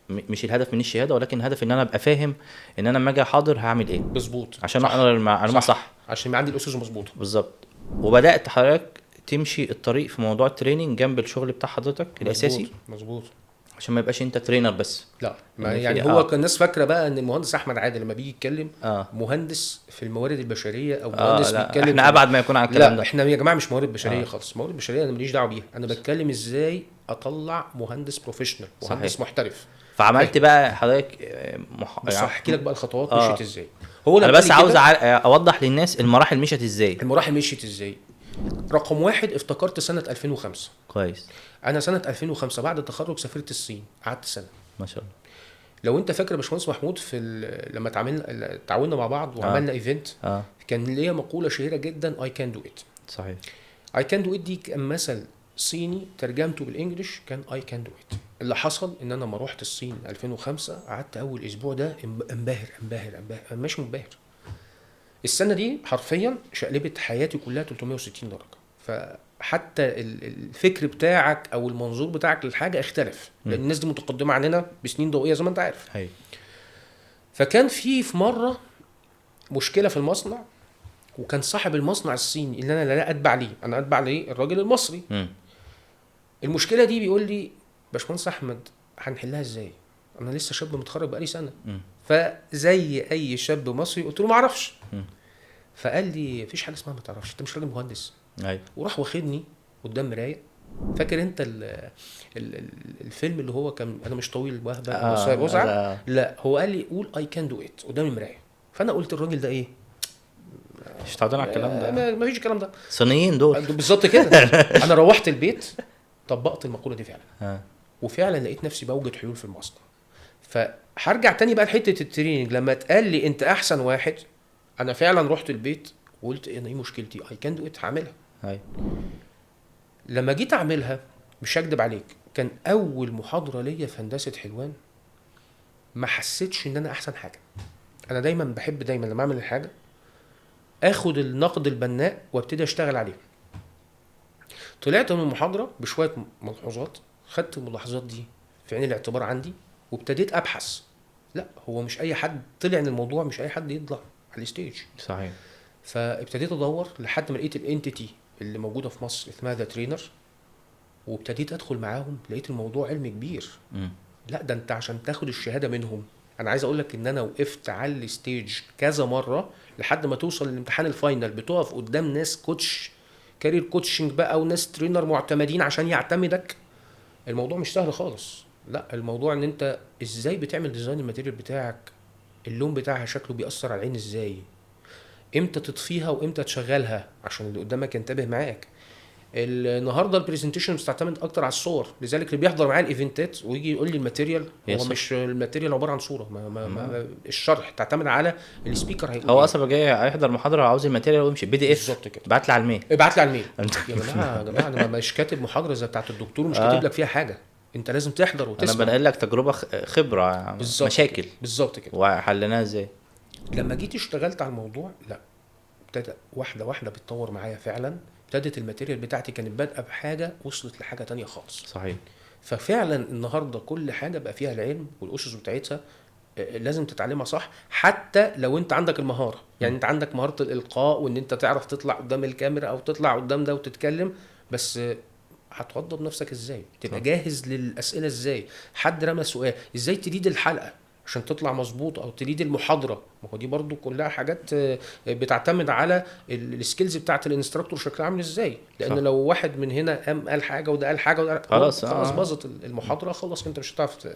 S1: مش الهدف من الشهاده ولكن الهدف ان انا ابقى فاهم ان انا لما اجي احاضر هعمل ايه
S2: مظبوط
S1: عشان اقرا المعلومه صح
S2: عشان عندي الاسس مظبوطه
S1: بالظبط. وبدات حضرتك تمشي الطريق في موضوع التريننج جنب الشغل بتاع حضرتك الاساسي،
S2: مظبوط
S1: عشان ما يبقاش انت ترينر بس.
S2: لا يعني هو كان الناس فاكره بقى ان المهندس احمد عادل لما بيجي يتكلم مهندس في الموارد البشريه او مهندس بيتكلم
S1: احنا ابعد ما يكون عن الكلام ده.
S2: احنا يا جماعه مش موارد بشريه خالص، موارد بشريه انا ماليش دعوه بيها، انا بتكلم ازاي اطلع مهندس بروفيشنال، مهندس صحيح. محترف.
S1: فعملت بقى حضرتك
S2: بس هحكي لك بقى الخطوات مشيت ازاي. هو
S1: انا بس عاوز اوضح للناس المراحل مشيت ازاي.
S2: المراحل مشيت ازاي؟ رقم واحد افتكرت سنه 2005.
S1: كويس.
S2: انا سنه 2005 بعد التخرج سافرت الصين، قعدت سنه
S1: ما شاء الله.
S2: لو انت فاكر يا باشمهندس محمود في لما تعاوننا مع بعض وعملنا ايفنت كان ليا مقوله شهيره جدا اي كان دو ات.
S1: صحيح.
S2: اي كان دو ات دي كان مثل صيني ترجمته بالانجلش كان اي كان دو ات. اللي حصل ان انا لما رحت الصين 2005 قعدت اول اسبوع ده انبهر مش منبهر. السنه دي حرفيا شقلبت حياتي كلها 360 درجه. فحتى الفكر بتاعك او المنظور بتاعك للحاجه اختلف، لان الناس دي متقدمه عننا بسنين ضوئيه زي ما انت عارف.
S1: هي.
S2: فكان في مره مشكله في المصنع، وكان صاحب المصنع الصيني اللي انا لا اتبع ليه، انا اتبع ليه الراجل المصري. المشكله دي بيقول لي باشمهندس احمد هنحلها ازاي؟ انا لسه شاب متخرج بقالي سنه. فزي اي شاب مصري قلت له ما اعرفش. فقال لي مفيش حاجه اسمها ما تعرفش، انت مش راجل مهندس.
S1: ايوه.
S2: وراح واخدني قدام مرايه. فاكر انت الفيلم اللي هو كان انا مش طويل وهبه قصير وزعه؟ لا هو قال لي قول اي كان دو ات قدام المرايه. فانا قلت الراجل ده ايه
S1: مش تعودنا على الكلام ده،
S2: ما فيش الكلام ده،
S1: صينيين دول
S2: بالظبط كده. انا روحت البيت طبقت المقوله دي فعلا وفعلا لقيت نفسي بوجد حلول في المصنع. فهرجع تاني بقى لحته التريننج. لما اتقال لي انت احسن واحد انا فعلا رحت البيت وقلت انا ايه مشكلتي؟ اي كان دو ات هعملها. لما جيت اعملها مش هكدب عليك كان اول محاضره ليا في هندسه حلوان ما حسيتش ان انا احسن حاجه. انا دايما بحب دايما لما اعمل الحاجه اخد النقد البناء وابتدي اشتغل عليه. طلعت من المحاضره بشويه ملحوظات، خدت الملاحظات دي في عين الاعتبار عندي وابتديت ابحث. لا هو مش اي حد طلع ان الموضوع مش اي حد يطلع على الستيج.
S1: صحيح.
S2: فابتديت ادور لحد ما لقيت الانتيتي اللي موجوده في مصر اسمها ذا ترينر، وابتديت ادخل معاهم لقيت الموضوع علم كبير. لا ده انت عشان تاخد الشهاده منهم، انا عايز اقول لك ان انا وقفت على الستيج كذا مره لحد ما توصل للامتحان الفاينل، بتقف قدام ناس كوتش كارير كوتشنج بقى وناس ترينر معتمدين عشان يعتمدك. الموضوع مش سهل خالص. لا الموضوع ان انت ازاي بتعمل ديزاين الماتيريال بتاعك، اللون بتاعها شكله بيأثر على العين ازاي، امتى تطفيها وامتى تشغلها عشان اللي قدامك ينتبه معاك. النهارده البرزنتيشن بتعتمد اكتر على الصور، لذلك اللي بيحضر معايا الايفنتات ويجي يقول لي الماتيريال، هو مش الماتيريال عباره عن صوره، ما الشرح تعتمد على السبيكر هيقول
S1: هو
S2: إيه.
S1: اصلا جاي هيحضر محاضره عاوز الماتيريال ويمشي بي دي اف،
S2: بالظبط كده،
S1: ابعت لي على الميل.
S2: ابعت لي على الميل. يا جماعه انا مش كاتب محاضره زي بتاعه الدكتور ومش كاتب لك فيها حاجه، انت لازم تحضر
S1: انا
S2: وتسمع.
S1: بنقل لك تجربه خبره
S2: بالظبط
S1: مشاكل
S2: كده. بالظبط كده.
S1: وحلناها ازاي.
S2: لما جيت اشتغلت على الموضوع، لا ابتدى واحده واحده بتطور معايا فعلا. ابتدت الماتيريال بتاعتي كانت بادئه بحاجه وصلت لحاجه تانية خالص.
S1: صحيح.
S2: ففعلا النهارده كل حاجه بقى فيها العلم والاسس بتاعتها لازم تتعلمها صح، حتى لو انت عندك المهاره. يعني انت عندك مهاره الالقاء وان انت تعرف تطلع قدام الكاميرا او تطلع قدام ده وتتكلم، بس هتوضب نفسك ازاي؟ تبقى جاهز للاسئله ازاي؟ حد رمى سؤال ازاي تريد الحلقه عشان تطلع مظبوط، او تريد المحاضره. ما هو دي برضو كلها حاجات بتعتمد على السكيلز بتاعت الانستراكتور شكلها عامل ازاي. لان
S1: صح.
S2: لو واحد من هنا قال حاجه وده قال حاجه وده
S1: خلاص
S2: خلاص باظت المحاضره، خلاص انت مش هتعرف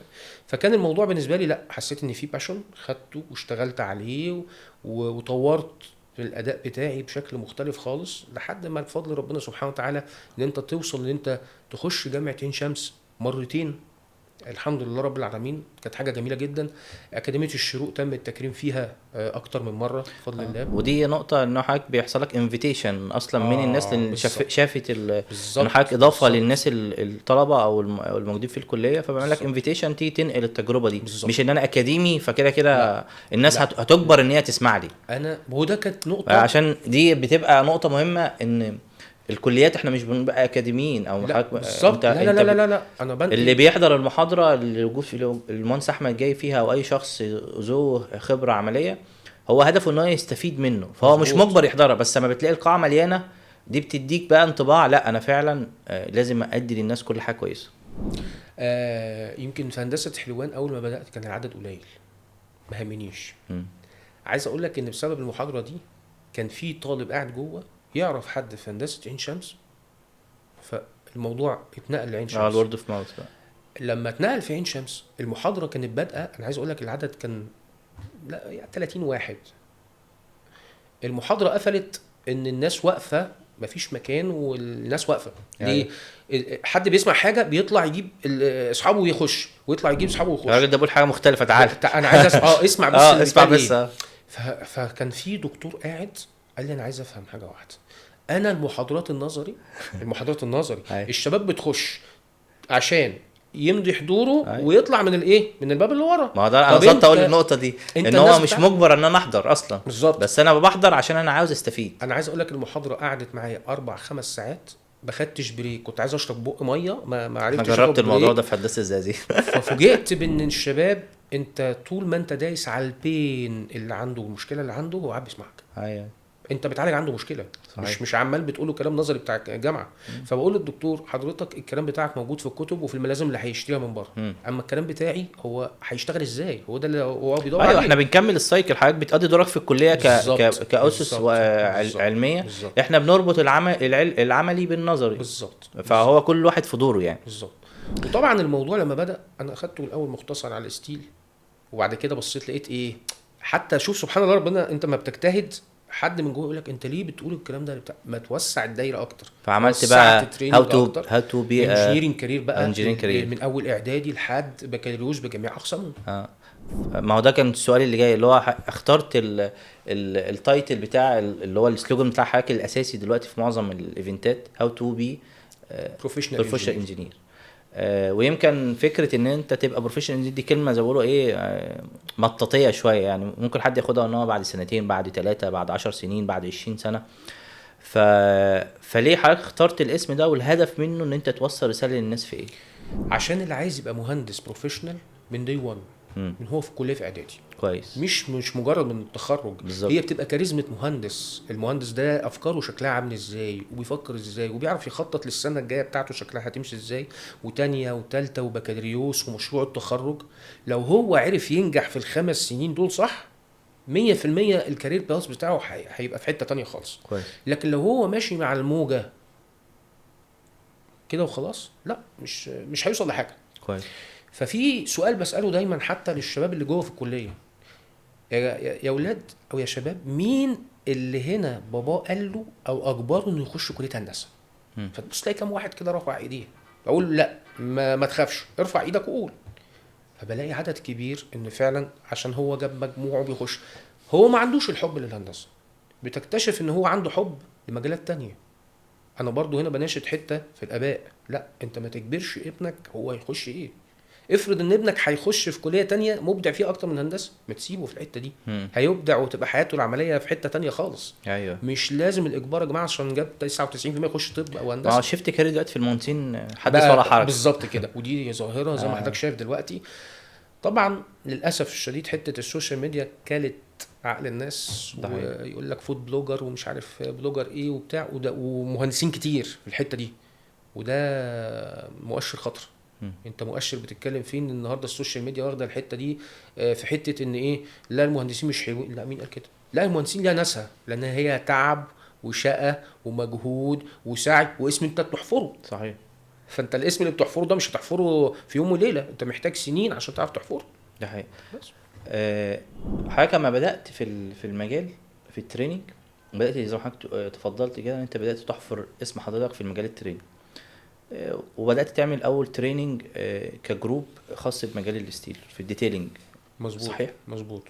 S2: فكان الموضوع بالنسبه لي لا، حسيت ان في باشون خدته واشتغلت عليه وطورت في الاداء بتاعي بشكل مختلف خالص، لحد ما بفضل ربنا سبحانه وتعالى ان انت توصل ان انت تخش جامعه عين شمس مرتين. الحمد لله رب العالمين، كانت حاجه جميله جدا. اكاديميه الشروق تم التكريم فيها اكتر من مره بفضل الله.
S1: ودي نقطه ان حضرتك بيحصل لك انفيتيشن اصلا من الناس اللي شافت ان حضرتك اضافه للناس الطلبه او الموجودين في الكليه، فبيعمل لك انفيتيشن تيجي تنقل التجربه دي. مش ان انا اكاديمي فكده كده الناس هتجبر ان هي تسمع لي.
S2: انا هو ده كانت نقطه،
S1: عشان دي بتبقى نقطه مهمه ان الكليات احنا مش بنبقى اكاديميين او
S2: بالظبط. لا لا لا لا لا انا
S1: اللي بيحضر المحاضره اللي وجود في المهندس احمد جاي فيها او اي شخص ذو خبره عمليه، هو هدفه انه يستفيد منه، فهو مش مجبر يحضرها. بس لما بتلاقي القاعه مليانه دي بتديك بقى انطباع لا انا فعلا لازم ادي للناس كل حاجه كويسه.
S2: يمكن في هندسه حلوان اول ما بدات كان العدد قليل، ما همنيش. عايز اقول لك ان بسبب المحاضره دي كان في طالب قاعد جوه يعرف حد في هندسه عين شمس، فالموضوع اتنقل لعين شمس.
S1: الورد اوف ماوث.
S2: لما اتنقل في عين شمس المحاضره كانت بادئه، انا عايز اقول لك العدد كان لا يعني 30 واحد. المحاضره قفلت ان الناس واقفه، مفيش مكان والناس واقفه. ليه؟ حد بيسمع حاجه بيطلع يجيب اصحابه ويخش، ويطلع يجيب اصحابه ويخش.
S1: الراجل ده بيقول حاجه مختلفه، تعال
S2: انا عايز اسمع بس
S1: اسمع بس.
S2: فكان في دكتور قاعد قال لي انا عايز افهم حاجه واحده. انا المحاضرات النظري الشباب بتخش عشان يمضي حضوره ويطلع من الايه، من الباب اللي ورا.
S1: ما ده انا قصدت اقول النقطه دي ان هو مش مجبر ان انا احضر اصلا.
S2: بالظبط.
S1: بس انا بحضر عشان انا عاوز استفيد.
S2: انا عايز اقول لك المحاضره قعدت معايا 4-5 ساعات، ما خدتش بريك. كنت عايز اشرب بق ميه ما عرفتش.
S1: انا جربت الموضوع ده في هندسه الزقازيق.
S2: ففوجئت بان الشباب انت طول ما انت دايس على البين اللي عنده، المشكله اللي عنده، هو قاعد بيسمعك.
S1: ايوه
S2: انت بتعالج عنده مشكله. صحيح. مش عمال بتقوله كلام نظري بتاع الجامعه. فبقول للدكتور حضرتك الكلام بتاعك موجود في الكتب وفي الملازم اللي هيشتريها من بره، اما الكلام بتاعي هو هيشتغل ازاي؟ هو ده اللي هو بيدور عليه.
S1: ايوه احنا بنكمل السايكل. حضرتك بتقضي دورك في الكليه كاسس علميه. احنا بنربط العملي بالنظري.
S2: بالظبط.
S1: فهو كل واحد في دوره يعني.
S2: بالظبط. وطبعا الموضوع لما بدا انا اخدته الاول مختصر على الستيل، وبعد كده بصيت لقيت ايه، حتى شوف سبحان الله ربنا، انت ما بتجتهد حد من جوه يقول لك انت ليه بتقول الكلام ده بتاع، ما توسع الدايره اكتر.
S1: فعملت بقى هاو تو بي
S2: انجينيرنج كارير بقى
S1: كارير
S2: من اول اعدادي لحد بكالوريوس بجميع اقسامه.
S1: ما هو ده كان السؤال اللي جاي، اللي هو اخترت التايتل بتاع اللي هو السلوجان بتاع حضرتك الاساسي دلوقتي في معظم الايفنتات، هاو تو بي بروفيشنال انجينير. ويمكن فكره ان انت تبقى بروفيشنال انجينير دي كلمه زي ما بيقولوا ايه مطاطيه شويه، يعني ممكن حد ياخدها ان هو بعد 2 بعد 3 بعد 10 سنين بعد 20 سنه. فليه حضرتك اخترت الاسم ده والهدف منه ان انت توصل رساله للناس في ايه؟
S2: عشان اللي عايز يبقى مهندس بروفيشنال من دي 1 من هو في الكليه في اعدادي
S1: كويس،
S2: مش مجرد من التخرج.
S1: بالزبط.
S2: هي بتبقى كاريزمة مهندس. المهندس ده افكاره شكلها عامل ازاي، وبيفكر ازاي، وبيعرف يخطط للسنه الجايه بتاعته شكلها هتمشي ازاي، وتانية وتالتة وبكالوريوس ومشروع التخرج. لو هو عرف ينجح في ال5 سنين دول صح 100% الكارير باث بتاعه هيبقى في حته تانية خالص.
S1: كويس.
S2: لكن لو هو ماشي مع الموجه كده وخلاص، لا مش هيوصل لحاجه.
S1: كويس.
S2: ففي سؤال بساله دايما حتى للشباب اللي جوه في الكليه، يا اولاد او يا شباب، مين اللي هنا باباه قال له او اجبره انه يخش كليه هندسه.
S1: مم.
S2: فتبص تلاقي كام واحد كده رفع ايديه، اقول له لا ما تخافش، ارفع ايدك وقول. فبلاقي عدد كبير ان فعلا عشان هو جاب مجموعه بيخش، هو ما عندوش الحب للهندسه، بتكتشف ان هو عنده حب لمجالات تانية. انا برضو هنا بناشد حته في الاباء، لا انت ما تجبرش ابنك هو يخش ايه. افرض ان ابنك هيخش في كليه تانية مبدع فيها اكتر من هندسه، ما تسيبه في الحته دي،
S1: مم.
S2: هيبدع وتبقى حياته العمليه في حته تانية خالص.
S1: ايوه.
S2: مش لازم الاجبار يا جماعه عشان جاب 99% يخش طب او
S1: ما هو
S2: هندسه.
S1: شيفت كارير دلوقتي في المهندسين حدث ولا
S2: بقى
S1: حرج.
S2: بالظبط كده، ودي ظاهره زي ما حضرتك
S1: آه.
S2: شايف دلوقتي. طبعا للاسف الشديد حته السوشيال ميديا كلت عقل الناس،
S1: ده حقيقي.
S2: ويقول لك فود بلوجر ومش عارف بلوجر ايه وبتاع، ومهندسين كتير في الحته دي، وده مؤشر خطر.
S1: مم.
S2: انت مؤشر بتتكلم فيه ان النهارده السوشيال ميديا واخده الحته دي في حته ان ايه، لا المهندسين مش حلوين. لا مين قال كده؟ لا المهندسين ليها ناسها، لان هي تعب وشقه ومجهود وسعي واسم انت بتحفره.
S1: صحيح.
S2: فانت الاسم اللي بتحفره ده مش هتحفره في يوم وليله، انت محتاج سنين عشان تعرف تحفره.
S1: ده حقيقي.
S2: بس
S1: حضرتك لما بدأت في المجال في التريننج، بدأت زي ما حضرتك تفضلت كده، انت بدأت تحفر اسم حضرتك في المجال التريننج، وبدأت تعمل أول تريننج كجروب خاص بمجال الستيل في الديتيلينج.
S2: مظبوط.
S1: صحيح.
S2: مظبوط.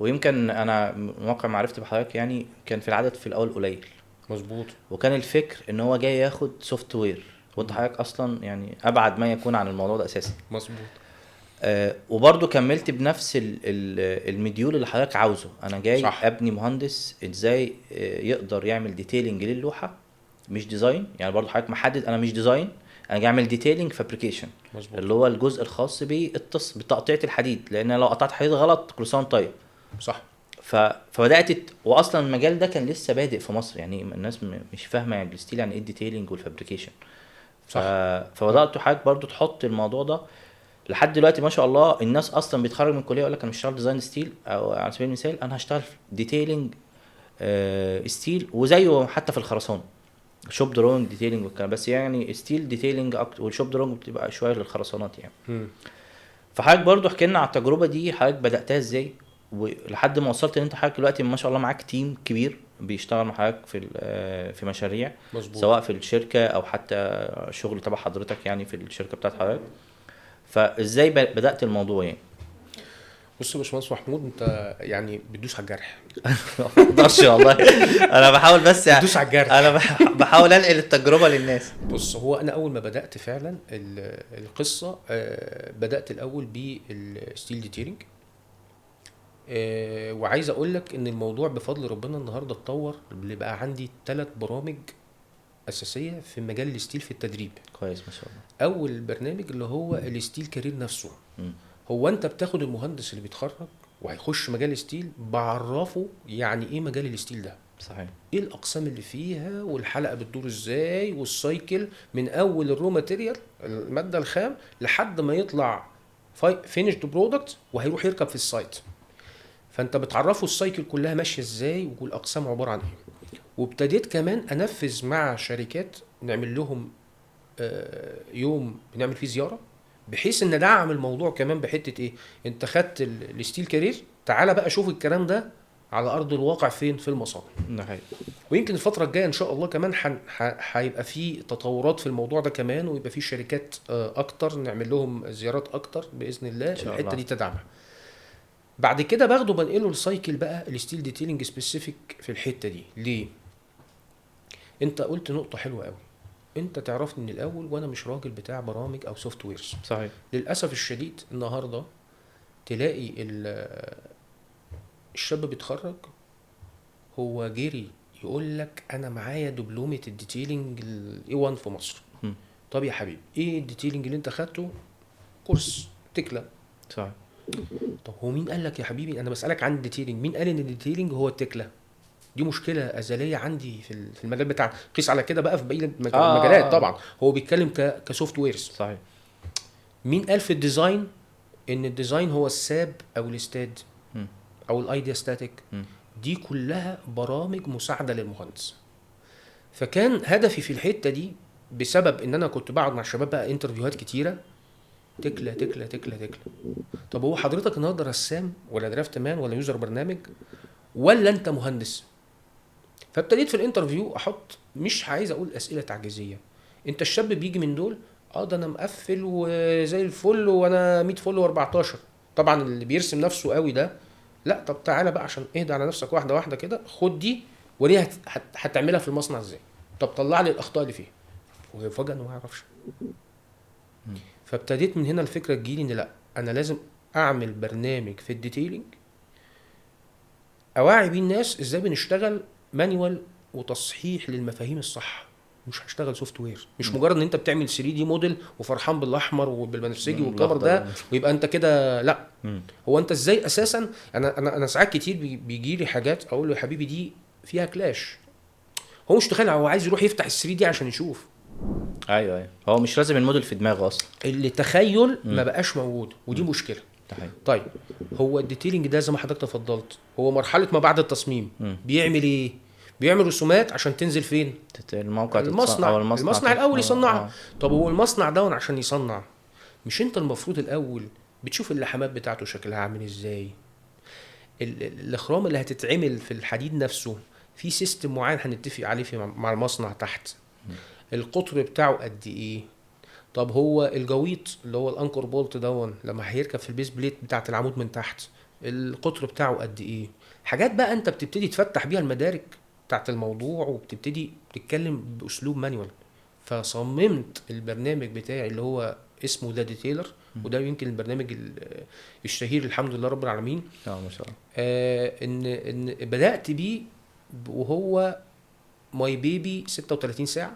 S1: ويمكن أنا من واقع معرفتي بحضرتك يعني كان في العدد في الأول قليل،
S2: مظبوط.
S1: وكان الفكر إن هو جاي ياخد سوفت وير، وانت حضرتك أصلا يعني أبعد ما يكون عن الموضوع ده أساسا.
S2: مظبوط.
S1: وبرضه كملت بنفس المديول اللي حضرتك عاوزه. انا جاي
S2: صح.
S1: ابني مهندس ازاي يقدر يعمل ديتيلنج للوحه، مش ديزاين. يعني برضه حضرتك محدد انا مش ديزاين، انا جاي اعمل ديتيلنج فابريكيشن،
S2: مظبوط.
S1: اللي هو الجزء الخاص بتقطيع الحديد، لان لو قطعت حديد غلط كل سنه وأنت طيب.
S2: صح.
S1: فبدات واصلا المجال ده كان لسه بادئ في مصر، يعني الناس مش فاهمه يعني الستيل يعني ايه الديتيلنج والفابريكيشن.
S2: صح.
S1: فبدات حضرتك برضه تحط الموضوع ده. لحد دلوقتي ما شاء الله الناس اصلا بيتخرج من الكليه يقول لك انا مش هشتغل ديزاين ستيل، او على سبيل المثال انا هشتغل في ديتيلنج ستيل، وزيه حتى في الخرسانه شوب دروينج ديتيلنج والكلام، بس يعني ستيل ديتيلنج اكتر، والشوب دروينج بتبقى شويه للخرسانات يعني.
S2: مم.
S1: فحضرتك برضو احكي لنا على التجربه دي، حضرتك بداتها ازاي ولحد ما وصلت ان انت حضرتك دلوقتي ما شاء الله معاك تيم كبير بيشتغل مع حضرتك في مشاريع،
S2: مظبوط.
S1: سواء في الشركه او حتى شغل تبع حضرتك يعني في الشركه بتاعت حضرتك. فازاي بدات الموضوع يعني؟
S2: بص يا باشمهندس محمود، انت يعني بتدوس على الجرح.
S1: ما اقدرش والله. انا بحاول بس
S2: بتدوس على الجرح.
S1: انا بحاول انقل التجربه للناس.
S2: بص، هو انا اول ما بدات فعلا القصه، بدات الاول بالستيل ديتيلنج. وعايز اقول لك ان الموضوع بفضل ربنا النهارده اتطور، اللي بقى عندي 3 برامج اساسيه في مجال الستيل في التدريب.
S1: كويس ما شاء الله.
S2: اول برنامج اللي هو الستيل كارير نفسه.
S1: مم.
S2: هو انت بتاخد المهندس اللي بيتخرج وهيخش مجال الستيل، بعرفه يعني ايه مجال الستيل ده،
S1: صحيح.
S2: ايه الاقسام اللي فيها، والحلقه بتدور ازاي، والسايكل من اول الرو ماتيريال الماده الخام لحد ما يطلع فينيشد برودكت وهيروح يركب في السايت. فانت بتعرفه السايكل كلها ماشيه ازاي والاقسام عباره عن ايه. وابتديت كمان انفذ مع شركات، نعمل لهم يوم بنعمل فيه زياره، بحيث ان ندعم الموضوع كمان بحته ايه، انت خدت الستيل كارير، تعالى بقى شوف الكلام ده على ارض الواقع فين في المصانع.
S1: ده حقيقي.
S2: ويمكن الفتره الجايه ان شاء الله كمان هيبقى في تطورات في الموضوع ده كمان، ويبقى في شركات اكتر نعمل لهم زيارات اكتر باذن الله الحته دي تدعمها. بعد كده باخده بنقله السايكل بقى الستيل ديتيلنج سبيسيفيك في الحته دي. ليه؟ انت قلت نقطه حلوه قوي، انت تعرفني من الاول وانا مش راجل بتاع برامج او سوفت ويرز.
S1: صحيح.
S2: للاسف الشديد النهارده تلاقي الشاب بيتخرج هو جري يقول لك انا معايا دبلومه الديتيلنج الاي 1 في مصر.
S1: م.
S2: طب يا حبيبي ايه الديتيلنج اللي انت خدته؟ كورس تكلا.
S1: صحيح.
S2: طب هو مين قال لك يا حبيبي؟ انا بسالك عن الديتيلنج، مين قال ان الديتيلنج هو التكلا؟ دي مشكله ازليه عندي في المجال بتاعنا. قيس على كده بقى في باقي المجالات. طبعا هو بيتكلم كسوفت ويرز.
S1: صحيح.
S2: مين قال في الديزاين ان الديزاين هو الساب او الاستاد او الايديا ستاتيك؟ دي كلها برامج مساعده للمهندس. فكان هدفي في الحته دي بسبب ان انا كنت بقعد مع الشباب بقى انترفيوهات كتيره، تكلا تكلا تكلا تكلا. طب هو حضرتك النهارده رسام ولا درافت مان ولا يوزر برنامج ولا انت مهندس؟ فابتديت في الانترفيو احط، مش عايز اقول اسئله تعجيزيه، انت الشاب بيجي من دول، ده انا مقفل وزي الفل وانا 100 فل و14. طبعا اللي بيرسم نفسه قوي ده، لا طب تعالى بقى عشان اهدى على نفسك واحده واحده كده، خد دي وريها هتعملها في المصنع ازاي، طب طلع لي الاخطاء اللي فيها، وفجاه انه ما يعرفش. فابتديت من هنا الفكره تجيلي ان لا، انا لازم اعمل برنامج في الديتيلينج اوعي بيه الناس ازاي بنشتغل مانيوال وتصحيح للمفاهيم الصح. مش هشتغل سوفت وير، مش مجرد ان انت بتعمل 3 دي موديل وفرحان بالاحمر وبالبنفسجي والكبر ده ويبقى انت كده، لا. هو انت ازاي اساسا، انا ساعات كتير بيجي لي حاجات اقول له يا حبيبي دي فيها كلاش، هو مش تخيل، هو عايز يروح يفتح ال 3 دي عشان يشوف.
S1: ايوه هو مش لازم الموديل في دماغه اصلا،
S2: اللي تخيل ما بقاش موجود، ودي مشكله. طيب هو الديتيلينج ده زي ما حضرتك تفضلت هو مرحله ما بعد التصميم. بيعمل ايه؟ بيعمل رسومات عشان تنزل فين؟
S1: الموقع،
S2: المصنع
S1: او
S2: المصنع الاول يصنعها. طب هو المصنع ده عشان يصنع، مش انت المفروض الاول بتشوف اللحامات بتاعته شكلها عامل ازاي، الاخرام اللي هتتعمل في الحديد نفسه في سيستم معين هنتفق عليه مع المصنع تحت، القطر بتاعه قد ايه، طب هو الجويط اللي هو الانكر بولت دون لما هيركب في البيس بليت بتاعه العمود من تحت القطر بتاعه قد ايه. حاجات بقى انت بتبتدي تفتح بيها المدارك بتاعه الموضوع وبتبتدي تتكلم باسلوب مانيوال. فصممت البرنامج بتاعي اللي هو اسمه ذا ديتيلر، وده يمكن البرنامج الشهير الحمد لله رب العالمين.
S1: ما شاء الله.
S2: ان بدات بيه وهو ماي بيبي 36 ساعه،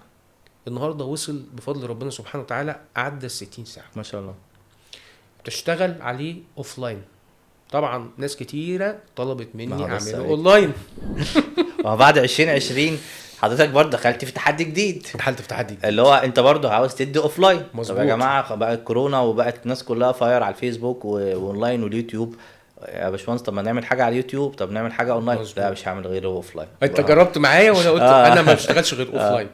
S2: النهارده وصل بفضل ربنا سبحانه وتعالى عدى 60 ساعه
S1: ما شاء الله.
S2: تشتغل عليه اوف لاين. طبعا ناس كتيره طلبت مني اعمله اونلاين.
S1: وبعد 2020 حضرتك برضه دخلت في تحدي جديد،
S2: دخلت في تحدي
S1: اللي هو انت برضه عاوز تدي اوف لاين.
S2: طب
S1: يا جماعه بقت كورونا وبقت الناس كلها فاير على الفيسبوك واونلاين واليوتيوب، يا باشمهندس طب ما نعمل حاجه على اليوتيوب، طب نعمل حاجه اونلاين. لا مش هعمل غيره اوف لاين.
S2: انت جربت معايا وانا قلت انا ما بشتغلش غير اوف لاين.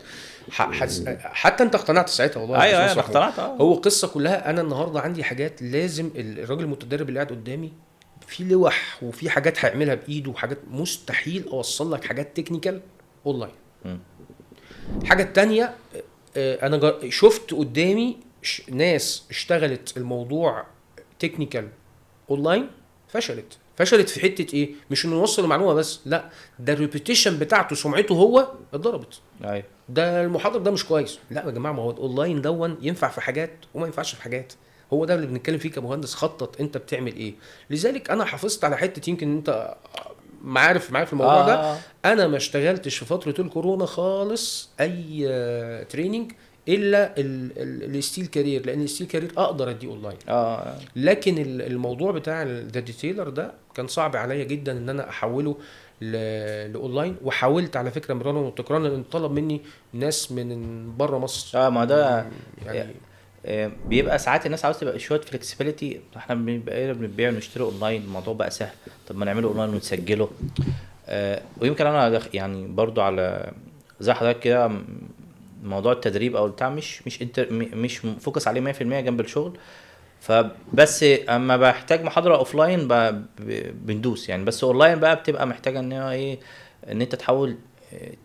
S2: حتى انت اقتنعت ساعتها والله.
S1: ايوه اقتنعت.
S2: هو قصه كلها انا النهارده عندي حاجات لازم الراجل المتدرب اللي قاعد قدامي في لوح وفي حاجات هيعملها بايده وحاجات مستحيل اوصل لك حاجات تكنيكال اونلاين. حاجه تانية انا شفت قدامي ناس اشتغلت الموضوع تكنيكال اونلاين فشلت في حته ايه، مش انه يوصل المعلومه بس، لا ده الريبيتيشن بتاعته سمعته هو اتضربت.
S1: ايوه
S2: ده المحاضر ده مش كويس. لا يا جماعه ما هو الاونلاين دون ينفع في حاجات وما ينفعش في حاجات. هو ده اللي بنتكلم فيه كمهندس، خطط انت بتعمل ايه. لذلك انا حافظت على حته، يمكن انت معايا في الموضوع ده. انا ما اشتغلتش في فتره الكورونا خالص اي تريننج الا الستيل كارير، لان الستيل كارير اقدر اديه اونلاين. لكن الموضوع بتاع الذا ديتيلر ده كان صعب عليا جدا ان انا احوله لاونلاين. وحاولت على فكره مرارا وتكرارا ان طلب مني ناس من بره مصر.
S1: ما ده يعني بيبقى ساعات الناس عاوزه تبقى شويه فلكسبيليتي. احنا بنبيع ونشتري اونلاين، الموضوع بقى سهل، طب ما نعمله اونلاين ونسجله. ويمكن انا يعني برضو على زي حضرتك كده موضوع التدريب او بتاع مش فوكس عليه 100% جنب الشغل. فبس اما بحتاج محاضره اوفلاين بندوس يعني، بس اونلاين بقى بتبقى محتاجه ان ايه، ان انت تحاول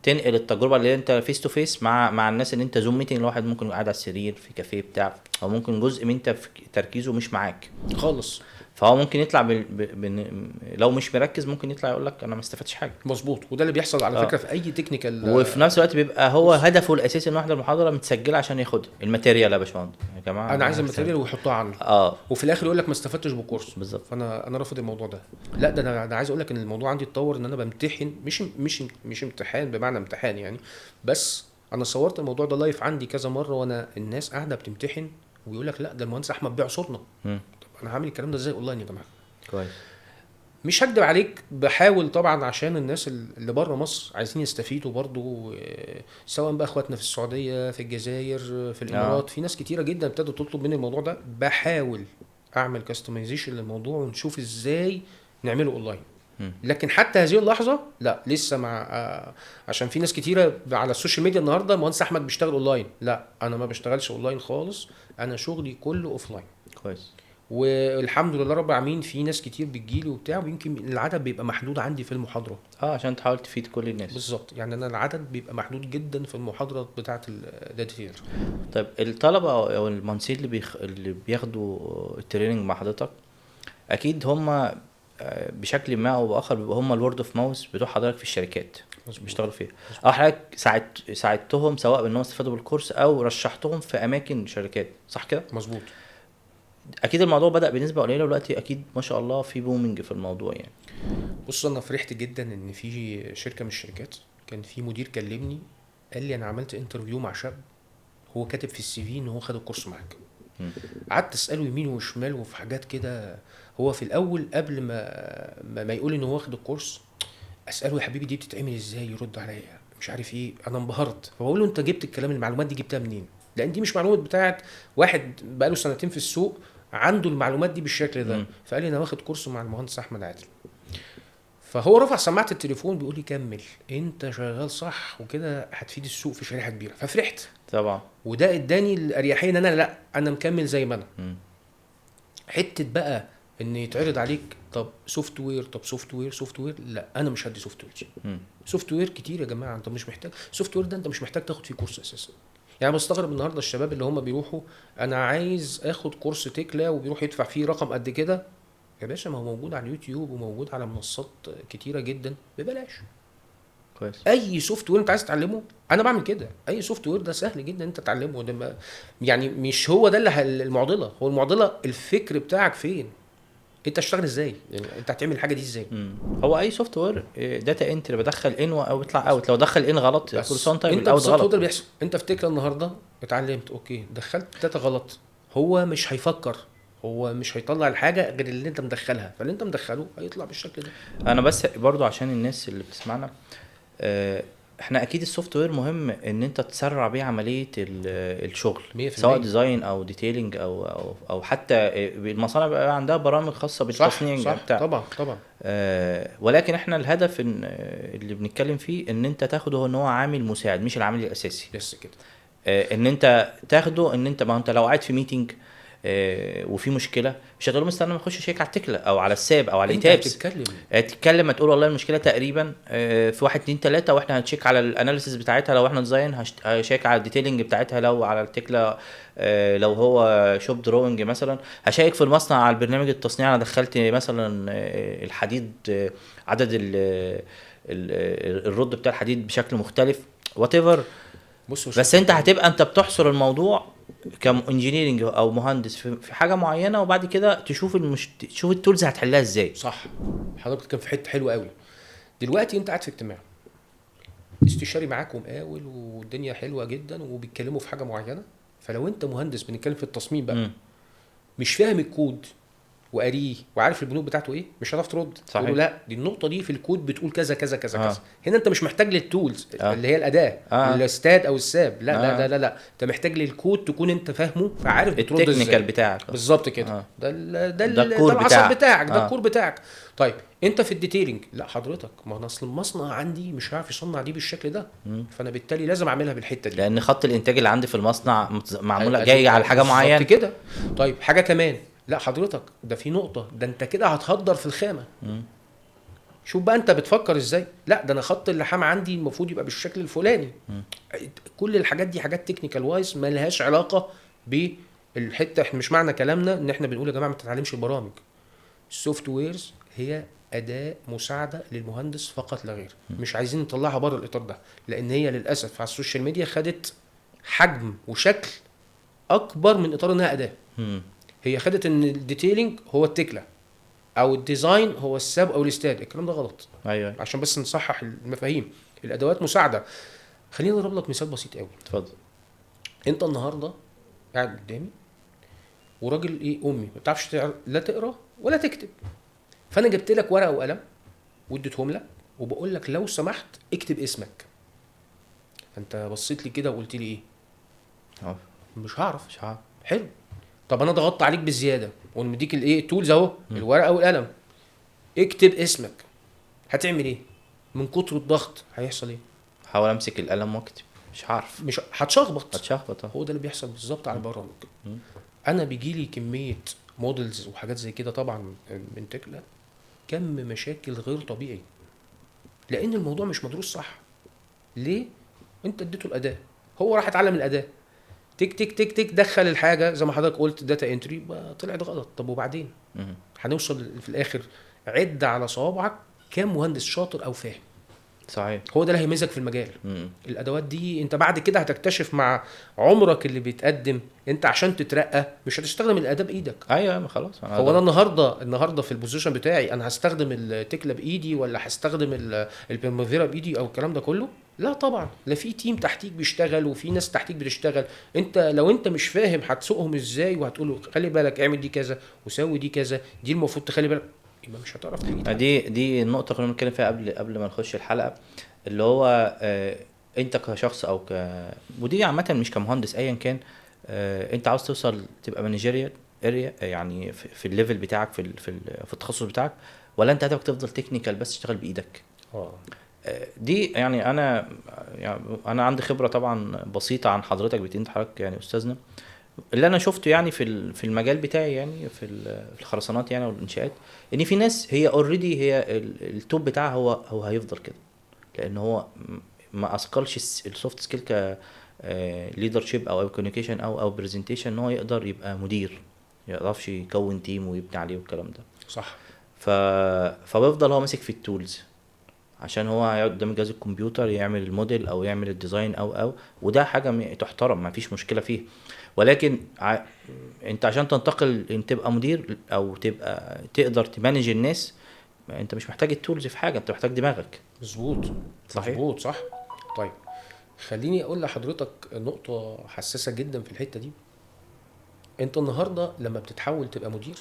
S1: تنقل التجربه اللي انت فيس تو فيس مع الناس، اللي انت زوم ميتنج الواحد ممكن قاعد على السرير في كافيه بتاع، او ممكن جزء من انت في تركيزه مش معاك
S2: خالص،
S1: فهو ممكن يطلع لو مش مركز ممكن يطلع يقول لك انا ما استفدتش حاجه.
S2: مظبوط، وده اللي بيحصل على فكره في اي تكنيكال.
S1: وفي نفس الوقت بيبقى هو هدفه الاساسي انه يحضر المحاضره متسجله عشان ياخدها الماتيريال. يا باشمهندس يا جماعه
S2: انا عايز الماتيريال ويحطها عنده وفي الاخر يقول لك ما استفدتش بالكورس.
S1: بالظبط.
S2: فانا رافض الموضوع ده. لا ده انا عايز اقول لك ان الموضوع عندي اتطور، ان انا بمتحن مش امتحان بمعنى امتحان يعني، بس انا صورت الموضوع ده لايف عندي كذا مره، وانا الناس قاعده بتمتحن ويقول لك لا ده المهندس احمد بيعصرنا. طب انا هعمل الكلام ده ازاي اونلاين يا جماعه؟
S1: كويس.
S2: مش هكدب عليك، بحاول طبعا عشان الناس اللي بره مصر عايزين يستفيدوا برضو، سواء بقى اخواتنا في السعوديه في الجزائر في الامارات. في ناس كتيره جدا ابتدوا تطلب مني الموضوع ده، بحاول اعمل كاستمايزيشن للموضوع ونشوف ازاي نعمله اونلاين. لكن حتى هذه اللحظه لا لسه عشان في ناس كتيره على السوشيال ميديا النهارده مهندس احمد بيشتغل اونلاين. لا انا ما بشتغلش اونلاين خالص، انا شغلي كله اوفلاين.
S1: كويس.
S2: والحمد لله رب العالمين في ناس كتير بتجيلي وبتاع، ويمكن العدد بيبقى محدود عندي في المحاضره.
S1: عشان تحاول تفيد كل الناس.
S2: بالظبط، يعني انا العدد بيبقى محدود جدا في المحاضره بتاعه الداتا ثيري.
S1: طيب الطلبة او المهندسين اللي بياخدوا التريننج مع حضرتك، اكيد هم بشكل ما او باخر بيبقوا هم الورد اوف ماوس بتوع حضرتك في الشركات بيشتغلوا فيها، او حضرتك ساعدتهم سواء بانهم استفادوا بالكورس او رشحتهم في اماكن شركات، صح كده؟
S2: مظبوط.
S1: اكيد الموضوع بدأ بنسبة قليلة دلوقتي، اكيد ما شاء الله في بومينج في الموضوع يعني.
S2: بص انا فرحت جدا ان في شركه من الشركات كان في مدير كلمني قال لي انا عملت انترفيو مع شاب هو كاتب في السي في ان هو خد الكورس معاك.
S1: مم.
S2: قعدت اساله يمين وشمال وفي حاجات كده. هو في الاول قبل ما يقول ان هو واخد الكورس، اساله يا حبيبي دي بتتعمل ازاي، يرد عليا مش عارف ايه. انا انبهرت، فبقول له انت جبت الكلام المعلومات دي جبتها منين؟ لان دي مش معلومات بتاعت واحد بقاله سنتين في السوق عنده المعلومات دي بالشكل ده.
S1: مم.
S2: فقال لي انا واخد كورس مع المهندس احمد عادل. فهو رفع سماعه التليفون بيقول لي كمل انت شغال صح وكده هتفيد السوق في شريحه كبيره. ففرحت،
S1: طبعا.
S2: وده اداني الاريحيه ان انا لا انا مكمل زي ما انا.
S1: مم.
S2: حته بقى ان يتعرض عليك طب سوفت وير، طب سوفت وير، لا انا مش هدي سوفت وير.
S1: مم.
S2: سوفت وير كتير يا جماعه، انت مش محتاج سوفت وير، ده انت مش محتاج تاخد فيه كورس اساسا. يعني بستغرب النهارده الشباب اللي هم بيروحوا انا عايز اخد كورس تكلا وبيروح يدفع فيه رقم قد كده. يا باشا ما هو موجود على اليوتيوب وموجود على منصات كتيره جدا ببلاش.
S1: كويس.
S2: اي سوفت وير انت عايز تتعلمه انا بعمل كده، اي سوفت وير ده سهل جدا انت تتعلمه. ده يعني مش هو ده اللي المعضله، هو المعضله الفكر بتاعك فين، انت هتشتغل ازاي، يعني انت هتعمل الحاجه دي ازاي.
S1: هو اي سوفت وير داتا انتري بدخل ان او بيطلع اوت، لو دخل ان غلط كل سنه طيب
S2: انت
S1: الاوت
S2: بالظبط هو
S1: غلط.
S2: ده اللي بيحصل. انت في تكلا النهارده اتعلمت اوكي دخلت داتا غلط، هو مش هيفكر، هو مش هيطلع الحاجه غير اللي انت مدخلها، فاللي انت مدخله هيطلع بالشكل ده.
S1: انا بس برضو عشان الناس اللي بتسمعنا، احنا اكيد السوفت وير مهم ان انت تسرع بيه عمليه الشغل
S2: 100%.
S1: سواء ديزاين او ديتيلنج او حتى المصانع بقى عندها برامج خاصه بالتصنيع
S2: صح
S1: بتاع.
S2: طبعا.
S1: ولكن احنا الهدف اللي بنتكلم فيه ان انت تاخده ان هو عامل مساعد مش العامل الاساسي.
S2: بس كده.
S1: ان انت تاخده ان انت، ما انت لو قاعد في ميتنج وفي مشكله مش هتقول له مستنى ما اخش شيك على التكلا او على الساب او على
S2: انت
S1: الايتابس.
S2: هتتكلم
S1: تتكلم تقول والله المشكله تقريبا في 1 2 3 واحنا هنشيك على الاناليسيس بتاعتها لو احنا ديزاين، هشيك على الديتيلنج بتاعتها لو على التكلا، لو هو شوب دروينج مثلا هشيك في المصنع على البرنامج التصنيع انا دخلت مثلا الحديد عدد الرد بتاع الحديد بشكل مختلف وات ايفر. بس انت هتبقى انت بتحصر الموضوع كانجينيرنج او مهندس في حاجه معينه، وبعد كده تشوف تشوف التولز هتحلها ازاي.
S2: صح. حضرتك كان في حته حلوه قوي. دلوقتي انت قاعد في اجتماع استشاري معاك ومقاول والدنيا حلوه جدا وبيتكلموا في حاجه معينه، فلو انت مهندس بنتكلم في التصميم بقى مش فاهم الكود وقاريه وعارف البنود بتاعته ايه، مش هتعرف ترد.
S1: صحيح.
S2: لا دي النقطه دي في الكود بتقول كذا كذا كذا كذا. هنا انت مش محتاج للتولز اللي هي الاداه الاستاد او الساب، لا لا لا لا انت محتاج للكود تكون انت فاهمه فعارف بترد ازاي.
S1: التكنيكال بتاعك
S2: بالظبط كده. ده
S1: الكور
S2: العصب بتاعك ده الكور بتاعك. طيب انت في الديتيلنج لا حضرتك، ما انا اصل المصنع عندي مش عارف يصنع دي بالشكل ده، فانا بالتالي لازم اعملها بالحته دي
S1: لان خط الانتاج اللي عندي في المصنع معموله جاي على حاجه معينه
S2: كده. طيب حاجه كمان، لا حضرتك ده في نقطه، ده انت كده هتهدر في الخامه. شوف بقى انت بتفكر ازاي، لا ده انا خط اللحام عندي المفروض يبقى بالشكل الفلاني. كل الحاجات دي حاجات تكنيكال وايز ما لهاش علاقه بالحته. احنا مش معنى كلامنا ان احنا بنقول يا جماعه ما تتعلمش البرامج. السوفت ويرز هي اداه مساعده للمهندس فقط لا غير، مش عايزين نطلعها بره الاطار ده، لان هي للاسف على السوشيال ميديا خدت حجم وشكل اكبر من اطار انها اداه. هي خدت ان الديتيلينج هو التكله او الديزاين هو الساب او الاستاد. الكلام ده غلط.
S1: ايوه
S2: عشان بس نصحح المفاهيم. الادوات مساعده. خليني اضرب لك مثال بسيط قوي.
S1: اتفضل.
S2: انت النهارده قاعد قدامي وراجل ايه امي ما بتعرفش لا تقرا ولا تكتب، فانا جبت لك ورقه وقلم واديتهم لك وبقول لك لو سمحت اكتب اسمك. فانت بصيت لي كده وقلت لي ايه؟ مش هعرف. حلو. طب انا ضغطت عليك بزياده ومديك الايه التولز اهو الورقه والقلم، اكتب اسمك، هتعمل ايه؟ من كتر الضغط هيحصل ايه؟
S1: حاول امسك القلم واكتب مش هعرف،
S2: مش هتشخبط.
S1: هتشخبط.
S2: هو ده اللي بيحصل بالظبط على البرامج. انا بيجي لي كميه مودلز وحاجات زي كده طبعا من تكلا، كم مشاكل غير طبيعي، لان الموضوع مش مدروس صح. ليه؟ انت اديته الاداه، هو راح اتعلم الاداه، تك تك تك تك دخل الحاجه زي ما حضرتك قلت داتا انتري، طلعت غلط. طب وبعدين
S1: مم.
S2: هنوصل في الاخر، عد على صوابعك كام مهندس شاطر او فاهم.
S1: صحيح.
S2: هو ده اللي هيميزك في المجال.
S1: مم.
S2: الادوات دي انت بعد كده هتكتشف مع عمرك اللي بيتقدم، انت عشان تترقى مش هتستخدم الاداه بايدك.
S1: ايوه خلاص
S2: هو انا النهارده في البوزيشن بتاعي انا هستخدم التكلا بايدي ولا هستخدم البريمافيرا بايدي او الكلام ده كله؟ لا طبعا، لا، في تيم تحتيك بيشتغل وفي ناس تحتيك بتشتغل. انت لو انت مش فاهم هتسوقهم ازاي وهتقول له خلي بالك اعمل دي كذا وسوي دي كذا، دي المفروض تخلي بالك، يبقى مش هتعرف تجيب حد.
S1: دي النقطة اللي كنا بنتكلم فيها قبل ما نخش الحلقة، اللي هو انت كشخص او ودي عامة مش كمهندس ايا كان، انت عاوز توصل تبقى مانجيريال اريا يعني في الليفل بتاعك في التخصص بتاعك، ولا انت هدفك تفضل تكنيكال بس تشتغل بايدك؟
S2: اه
S1: دي يعني انا عندي خبرة طبعا بسيطة عن حضرتك، انت حضرتك يعني استاذنا، اللي انا شفته يعني في المجال بتاعي يعني في الخرسانات يعني والانشاءات، ان في ناس هي اوريدي هي التوب بتاعها هو هيفضل كده، لان هو ما اثقلش السوفت سكيل ك ليدرشيب او كوميونيكيشن او برزنتيشن ان هو يقدر يبقى مدير، يعرفش يكون تيم ويبني عليه والكلام ده.
S2: صح.
S1: ف فبيفضل هو ماسك في التولز، عشان هو هيقعد قدام جهاز الكمبيوتر يعمل الموديل او يعمل الديزاين او وده حاجه تحترم ما فيش مشكله فيه، ولكن انت عشان تنتقل ان تبقى مدير او تبقى تقدر تمانج الناس، انت مش محتاج التولز في حاجه، انت محتاج دماغك.
S2: مظبوط.
S1: صحيح.
S2: مظبوط صح. طيب خليني اقول لحضرتك نقطه حساسه جدا في الحته دي. انت النهارده لما بتتحول تبقى مدير،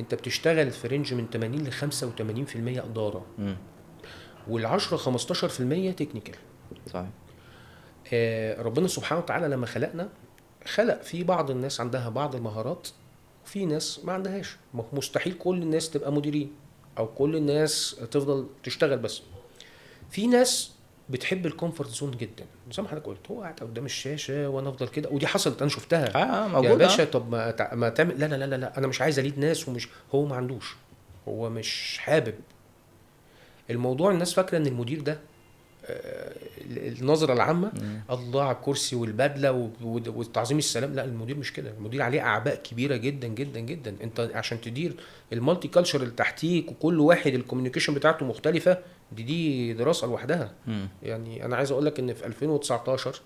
S2: انت بتشتغل في رينج من 80 ل 85% اداره،
S1: امم
S2: وال10 15% تكنيكال.
S1: صحيح.
S2: ربنا سبحانه وتعالى لما خلقنا خلق في بعض الناس عندها بعض المهارات وفي ناس ما عندهاش. مستحيل كل الناس تبقى مديرين او كل الناس تفضل تشتغل بس. في ناس بتحب الكومفورت زون جدا، زي ما حضرتك قلت، هو قاعد قدام الشاشه وانا افضل كده، ودي حصلت انا شفتها. يا
S1: موجوده.
S2: باشا طب ما تعمل، لا لا لا لا انا مش عايز اليد ناس، ومش هو ما عندوش، هو مش حابب الموضوع. الناس فاكره ان المدير ده النظره العامه الله على الكرسي والبدله والتعظيم السلام. لا، المدير مش كده، المدير عليه اعباء كبيره جدا جدا جدا. انت عشان تدير المالتي كالتشر اللي تحتيك وكل واحد الكوميونيكيشن بتاعته مختلفه، دي دراسه لوحدها. يعني انا عايز اقول لك ان في 2019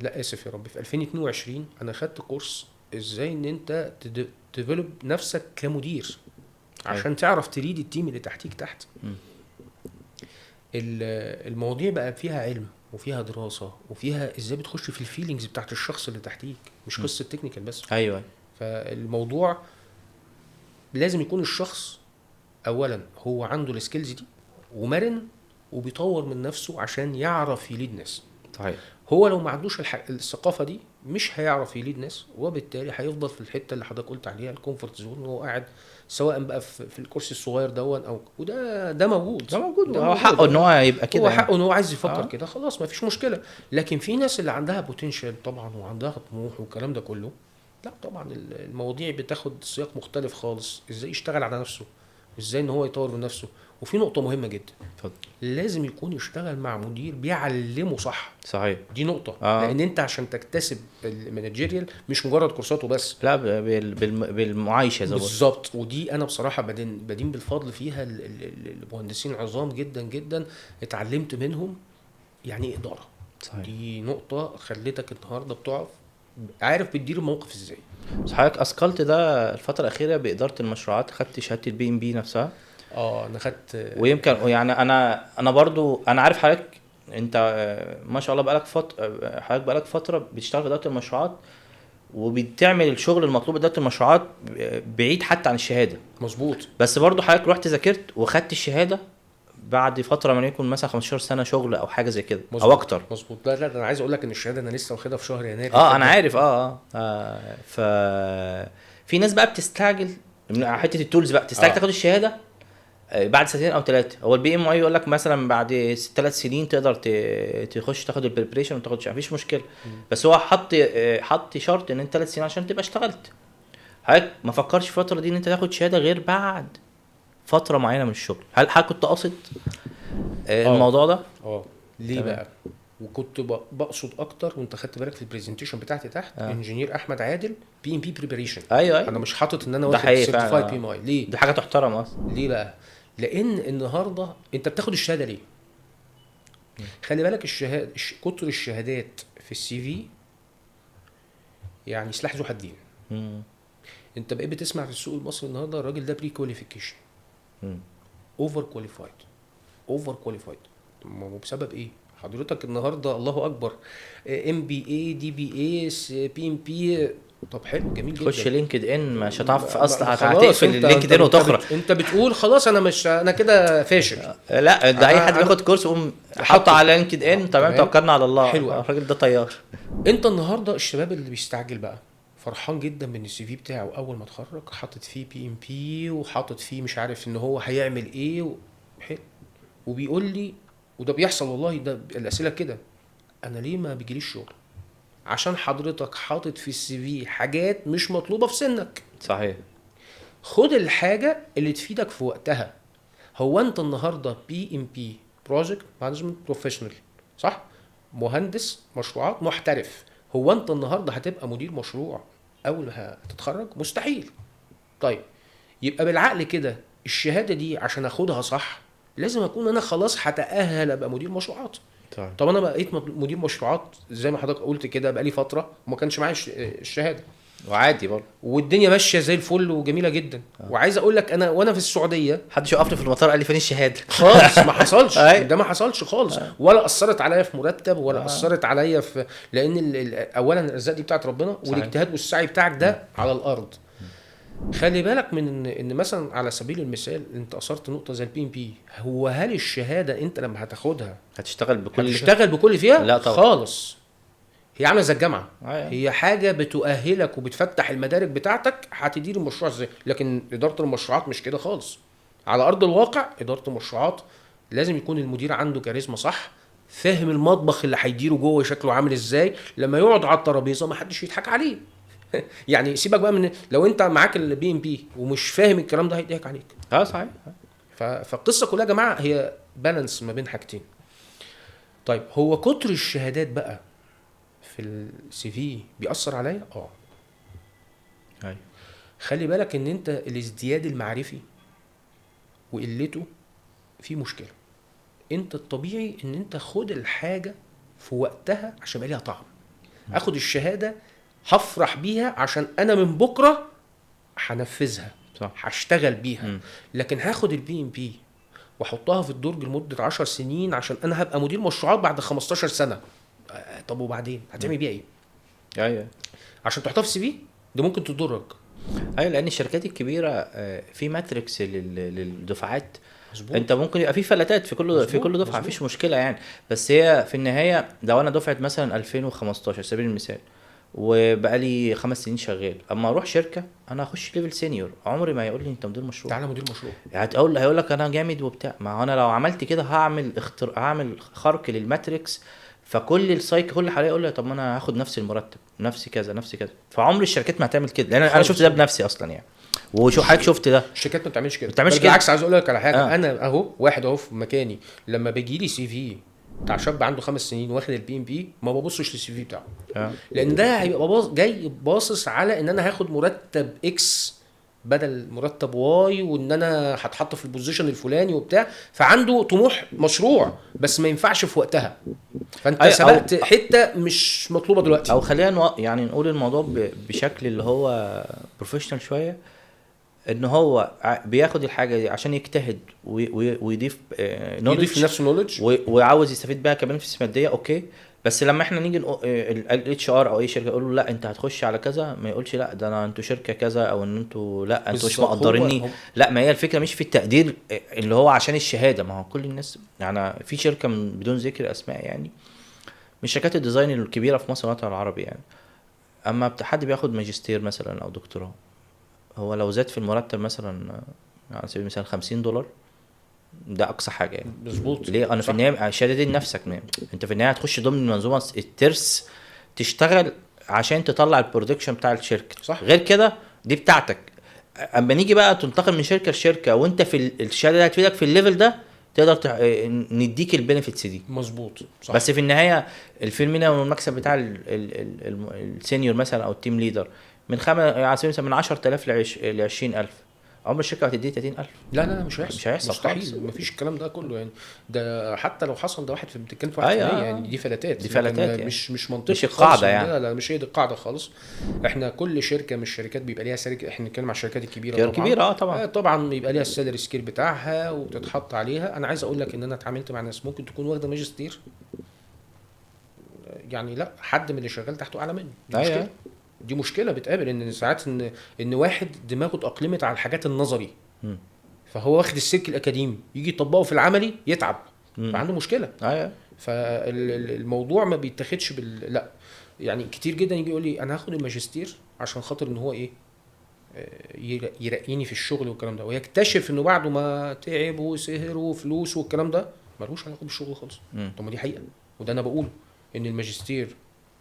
S2: لا اسف يا رب، في 2022 انا خدت كورس ازاي ان انت تديفلوب نفسك كمدير عشان تعرف تريد التيم اللي تحتيك تحت. المواضيع بقى فيها علم وفيها دراسه وفيها ازاي بتخش في الفيلينجز بتاعت الشخص اللي تحتيك، مش قصه تكنيكال بس.
S1: ايوه.
S2: فالموضوع لازم يكون الشخص اولا هو عنده السكيلز دي ومرن وبيطور من نفسه عشان يعرف يليد ناس.
S1: صحيح.
S2: هو لو ما عندوش الثقافه دي مش هيعرف يليد ناس، وبالتالي هيفضل في الحته اللي حضرتك قلت عليها الكومفورت زون، وهو قاعد سواء بقى في الكرسي الصغير دون او ده موجود.
S1: هو حقه ان هو يبقى كده،
S2: هو حقه ان هو عايز يفكر كده، خلاص ما فيش مشكله. لكن في ناس اللي عندها بوتنشال طبعا وعندها طموح والكلام ده كله، لا طبعا المواضيع بتاخد سياق مختلف خالص، ازاي يشتغل على نفسه وازاي ان هو يطور من نفسه. وفي نقطه مهمه جدا،
S1: اتفضل.
S2: لازم يكون يشتغل مع مدير بيعلمه صح.
S1: صحيح.
S2: دي نقطه. لان انت عشان تكتسب المانجيريال مش مجرد كورساته بس،
S1: لا بالمعايشه زي
S2: بالظبط. ودي انا بصراحه بدين بالفضل فيها المهندسين عظام جدا جدا، اتعلمت منهم يعني ايه اداره.
S1: صحيح.
S2: دي نقطه خلتك النهارده بتقف عارف بتدير الموقف ازاي.
S1: حضرتك اثقلت ده الفتره الاخيره باداره المشروعات، خدت شهاده البي ام بي نفسها.
S2: انا خدت.
S1: ويمكن يعني انا برضو انا عارف حضرتك، انت ما شاء الله بقالك فتره، حضرتك بقالك فتره بتشتغل في اداره المشروعات وبتعمل الشغل المطلوب اداره المشروعات بعيد حتى عن الشهاده.
S2: مظبوط.
S1: بس برضو حضرتك رحت ذاكرت وخدت الشهاده بعد فتره من يكون مثلا 15 سنه شغل او حاجه زي كده او اكتر.
S2: مظبوط. لا انا عايز اقول لك ان الشهاده انا لسه واخدها في شهر يناير.
S1: انا عارف. ف في ناس بقى بتستعجل من حته التولز بقى، تستعجل تاخد الشهاده بعد سنتين او 3. هو البي ام اي يقول لك مثلا بعد 3 سنين تقدر تخش تاخد البريبريشن وما تاخدش، مفيش مشكله. بس هو حط شرط ان انت 3 سنين عشان تبقى اشتغلت. حضرتك ما فكرش في الفتره دي ان انت تاخد شهاده غير بعد فتره معينه من الشغل؟ هل حضرتك كنت قاصد الموضوع ده؟
S2: ليه
S1: تمام.
S2: بقى؟ وكنت بقصد اكتر، وانت خدت بالك في البرزنتيشن بتاعتي تحت انجينير احمد عادل بي ام بي بريباريشن.
S1: ايوه
S2: انا مش حاطط ان انا
S1: ده
S2: واخد
S1: حقيقي
S2: سيرتيفايد بي
S1: فعلا.
S2: ام اي. ليه؟
S1: دي حاجه تحترم اصلا.
S2: ليه بقى؟ لان النهارده انت بتاخد الشهاده ليه؟ خلي بالك الشهاده كتر الشهادات في السي في يعني سلاح ذو حدين.
S1: مم.
S2: انت بقيت بتسمع في السوق المصري النهارده الراجل ده بري كواليفيكيشن،
S1: مم.
S2: اوفر كواليفايد، اوفر كواليفايد. بسبب ايه؟ حضرتك النهارده الله اكبر، ام بي اي، دي بي اي، بي ام بي. طب حلو، جميل جدا.
S1: خش لينكد ان، مش هتعرف اصلا،
S2: خلاص،
S1: هتقفل اللينكد ان وتخرج.
S2: انت بتقول خلاص انا مش، انا كده فاشل.
S1: لا ده اي حد
S2: أنا-
S1: بياخد كورس يقوم
S2: حط-
S1: حاطه على لينكد ان، تمام،
S2: تمام.
S1: توكلنا على الله،
S2: حلو أوي.
S1: الراجل ده طيار.
S2: انت النهارده الشباب اللي بيستعجل بقى فرحان جدا من السي في بتاعه، اول ما اتخرج حاطط فيه بي ام بي وحاطط فيه مش عارف ان هو هيعمل ايه حلو. وبيقول لي، وده بيحصل والله، ده الاسئله كده، انا ليه ما بيجيليش شغل؟ عشان حضرتك حاطط في السي في حاجات مش مطلوبه في سنك.
S1: صحيح.
S2: خد الحاجه اللي تفيدك في وقتها. هو انت النهارده بي ام بي، بروجكت مانجمنت بروفيشنال، صح؟ مهندس مشروعات محترف. هو انت النهارده هتبقى مدير مشروع اول ما هتتخرج؟ مستحيل. طيب يبقى بالعقل كده الشهاده دي عشان اخدها صح لازم اكون انا خلاص هتاهل ابقى مدير مشروعات.
S1: طيب.
S2: طب انا بقيت مدير مشروعات زي ما حضرتك قلت كده بقالي فتره وما كانش معايا الشهاده،
S1: وعادي برضه
S2: والدنيا ماشيه زي الفل وجميله جدا. وعايز اقول لك انا وانا في السعوديه
S1: محدش يوقفني في المطار قال لي فين الشهاده.
S2: خالص ما حصلش.
S1: أي.
S2: ده ما حصلش خالص، ولا اثرت عليا في مرتب، ولا اثرت عليا في، لان اولا الارزاق دي بتاعت ربنا،
S1: صحيح.
S2: والاجتهاد والسعي بتاعك ده على الارض. خلي بالك من ان مثلا على سبيل المثال انت اثرت نقطه زي البي ام بي. هو هل الشهاده انت لما هتاخدها
S1: هتشتغل بكل
S2: هتشتغل بكل فيها؟
S1: لا طبعا.
S2: خالص. هي عامله زي الجامعه،
S1: أيوة.
S2: هي حاجه بتؤهلك وبتفتح المدارك بتاعتك هتدير المشروع ازاي. لكن اداره المشروعات مش كده خالص. على ارض الواقع اداره المشروعات لازم يكون المدير عنده كاريزما صح، فاهم المطبخ اللي هيديره جوه شكله عامل ازاي، لما يقعد على الترابيزه ما حدش يضحك عليه. يعني سيبك بقى من لو انت معاك البي ام بي ومش فاهم الكلام ده هيضحك عليك.
S1: صحيح.
S2: فالقصه كلها يا جماعه هي بالانس ما بين حاجتين. طيب هو كتر الشهادات بقى في السي في بيأثر عليا؟
S1: أيوة.
S2: خلي بالك ان انت الازدياد المعرفي وقلته في مشكله. انت الطبيعي ان انت خد الحاجه في وقتها عشان يبقى ليها طعم. اخد الشهاده هفرح بيها عشان انا من بكره هنفذها،
S1: صح.
S2: هشتغل بيها. لكن هاخد البي ام بي واحطها في الدرج لمده 10 سنين عشان انا هبقى مدير مشروعات بعد 15 سنه. طب وبعدين هتعمل بيها ايه؟
S1: ايوه
S2: عشان تحطها في السي في ده ممكن تضرك.
S1: ايوه، لان الشركات الكبيره في ماتريكس للدفعات.
S2: مظبوط.
S1: انت ممكن يبقى في فلاتات في كل دفعه، مفيش مشكله يعني. بس هي في النهايه لو انا دفعه مثلا 2015 سبيل المثال وبقالي 5 سنين شغال، اما اروح شركه انا هخش ليفل سينيور، عمري ما هيقول لي انت مدير مشروع.
S2: تعالى مدير مشروع.
S1: هيقول لك انا جامد وبتاع. ما انا لو عملت كده هعمل خرق للماتريكس، فكل السايكل كل حواليا يقول لي طب ما انا هاخد نفس المرتب، نفس كذا نفس كذا. فعمر الشركات ما هتعمل كده، لان انا شفت ده بنفسي اصلا يعني. وشو حضرتك شفت ده؟
S2: الشركات ما بتعملش كده.
S1: بتعملش كده.
S2: بالعكس عايز اقول لك على حاجه.
S1: آه.
S2: انا اهو واحد اهو في مكاني لما بيجي لي سي في بتاع شاب عنده 5 سنين واخد البي ام بي ما ببصش للسي في بتاعه. لان ده هيبقى جاي باصص على ان انا هاخد مرتب اكس بدل مرتب واي، وان انا هتحط في البوزيشن الفلاني وبتاع، فعنده طموح مشروع بس ما ينفعش في وقتها. فانت سبقت حته مش مطلوبه دلوقتي.
S1: او خلينا يعني نقول الموضوع بشكل اللي هو بروفيشنال شويه، ان هو بياخد الحاجه دي عشان يجتهد ويضيف
S2: يضيف لنفسه نوليدج
S1: وعاوز يستفيد بيها كمان في السماديه. اوكي، بس لما احنا نيجي الاتش ار او اي شركه يقول له لا انت هتخش على كذا، ما يقولش لا ده انا انتوا شركه كذا، او ان انتوا لا انتوا مش مقدريني. لا، ما هي الفكره مش في التقدير اللي هو عشان الشهاده. ما هو كل الناس يعني في شركه من بدون ذكر اسماء يعني من شركات الديزاين الكبيره في مصر والوطن العربي يعني، اما حد بياخد ماجستير مثلا او دكتوراه، هو لو زاد في المرتب مثلا على سبيل المثال $50، ده اقصى حاجه يعني.
S2: مظبوط.
S1: ليه؟ انا في
S2: صح.
S1: النهايه شهاده دي لنفسك، انت في النهايه هتخش ضمن منظومه الترس، تشتغل عشان تطلع البرودكشن بتاع الشركه.
S2: صح.
S1: غير كده دي بتاعتك. اما نيجي بقى تنتقل من شركه لشركه وانت في الشهاده اللي هتفيدك في الليفل ده، تقدر نديك البنفيتس دي.
S2: مظبوط. صح.
S1: بس في النهايه الفيلمين والمكسب بتاع السينيور مثلا او التيم ليدر من على سبيل المثال من 10000 ل 20000، عمر الشركه هتديه 30000.
S2: لا لا لا، مش هيحصل.
S1: مش هيحصل خالص.
S2: مستحيل، مفيش الكلام ده كله يعني. ده حتى لو حصل ده واحد في بتتكلم في 1%
S1: أيوة.
S2: يعني، دي فلاتات.
S1: دي فلاتات
S2: لكن
S1: يعني.
S2: مش منطقي
S1: مش القاعدة
S2: خالص.
S1: يعني.
S2: لا لا، مش هي دي القاعده خالص. احنا كل شركه من الشركات بيبقى ليها شركه، احنا بنتكلم على الشركات الكبيره طبعا.
S1: كبيره طبعا.
S2: طبعا بيبقى ليها السالري سكيل بتاعها وبتتحط عليها. انا عايز اقول لك ان انا اتعاملت مع ناس ممكن تكون واخده ماجستير، يعني لا حد من اللي شغال تحته اعلى منه. دي
S1: أيوة.
S2: مشكله. دي مشكله بتقابل، ان ساعات ان واحد دماغه اتاقلمت على الحاجات النظري،
S1: مم.
S2: فهو واخد السلك الاكاديمي، يجي يطبقه في العملي يتعب، فعنده مشكله.
S1: ايوه.
S2: فالموضوع ما بيتاخدش لا يعني. كتير جدا يجي يقول لي انا هاخد الماجستير عشان خاطر ان هو ايه، يرقيني في الشغل والكلام ده، ويكتشف انه بعد ما تعب وسهر وفلوس والكلام ده ملوش علاقه بالشغل خالص. طب ما دي حقيقه، وده انا بقوله ان الماجستير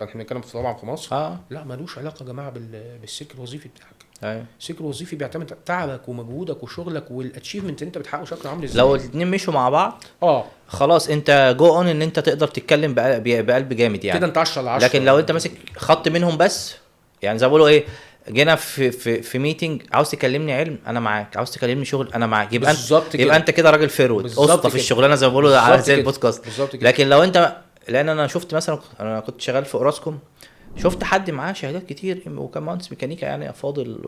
S2: احنا بنتكلم طبعا في مصر لا ملوش علاقه يا جماعه بالسلك الوظيفي بتاعك.
S1: ايوه.
S2: السلك الوظيفي بيعتمد تعبك ومجهودك وشغلك والاتشيفمنت اللي انت بتحققه شكله عامل ازاي.
S1: لو الاثنين مشوا مع بعض
S2: اه
S1: خلاص انت جو اون ان انت تقدر تتكلم بقلب جامد يعني.
S2: كده انت 10 على 10.
S1: لكن لو انت ماسك خط منهم بس، يعني زي ما بيقولوا ايه، جينا في ميتنج، عاوز تكلمني علم انا معاك، عاوز تكلمني شغل انا معاك، يبقى انت كده راجل فيرود اسطى في الشغلانه زي ما بيقولوا على زي البودكاست. لكن لو انت، لان انا شفت مثلا، انا كنت شغال في اوراسكوم، شفت حد معاه شهادات كتير وكان مهندس ميكانيكا يعني فاضل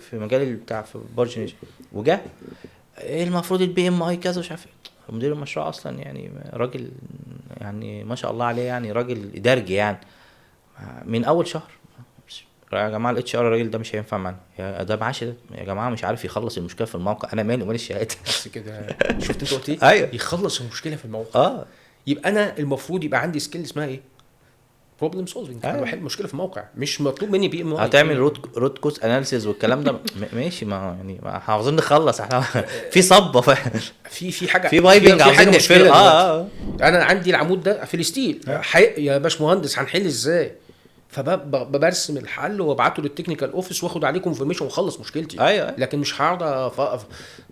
S1: في مجال بتاع في برج، وجا ايه المفروض البي ام اي كذا مش عارف ايه، مدير المشروع اصلا يعني راجل يعني ما شاء الله عليه، يعني راجل اداري يعني من اول شهر. يا جماعه الاتش ار الراجل ده مش هينفع معانا، يا ده معاش ده يا جماعه مش عارف يخلص المشكله في الموقع، انا مالي ومال الشهاده
S2: بس كده. شفت انت قلت ايه؟
S1: ايوه
S2: يخلص المشكله في الموقع. يبقى انا المفروض يبقى عندي سكيل اسمها ايه؟ بروبلم سولفنج. انا بحل مشكله في موقع، مش مطلوب مني بي ام اي.
S1: هتعمل روت كوز اناليسيز والكلام ده ماشي، ما يعني احنا عاوزين نخلص، احنا في صبه
S2: في حاجه،
S1: في بايبنج عاوزين نقفل.
S2: انا عندي العمود ده في الستيل يا باشمهندس هنحل ازاي؟ فبرسم الحل وابعته للتكنيكال اوفيس واخد عليه كونفيرميشن واخلص مشكلتي.
S1: أيوة.
S2: لكن مش هقعد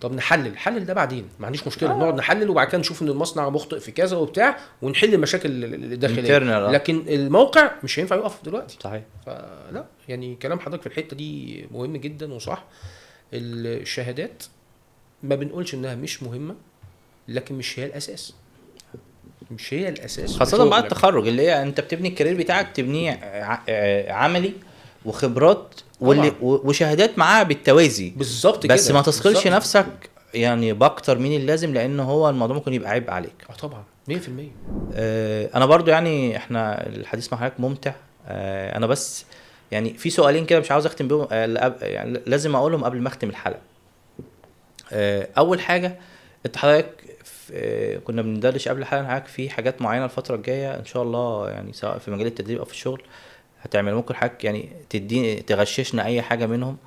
S2: طب نحلل ده بعدين، ما عنديش مشكله. نقعد نحلل وبعد كده نشوف ان المصنع مخطئ في كذا وبتاع ونحل المشاكل الداخليه. لكن الموقع مش هينفع يقف دلوقتي.
S1: صحيح.
S2: فلا يعني كلام حضرتك في الحته دي مهم جدا وصح. الشهادات ما بنقولش انها مش مهمه، لكن مش هي الاساس. مش هي الاساس،
S1: خاصه بعد التخرج اللي هي انت بتبني الكارير بتاعك، تبنيه عملي وخبرات وشهادات معاها بالتوازي
S2: بالظبط كده.
S1: بس ما تثقلش نفسك يعني باكتر من اللازم، لان هو الموضوع ممكن يبقى عيب عليك.
S2: طبعا 100%.
S1: انا برضو يعني احنا الحديث مع حضرتك ممتع. انا بس يعني في سؤالين كده مش عاوز اختم بيهم، يعني لازم اقولهم قبل ما اختم الحلقه. اول حاجه، انت حضرتك كنا بندردش قبل الحلقه معاك في حاجات معينه الفتره الجايه ان شاء الله، يعني سواء في مجال التدريب او في الشغل هتعمل، ممكن حضرتك يعني تديني تغششنا اي حاجه منهم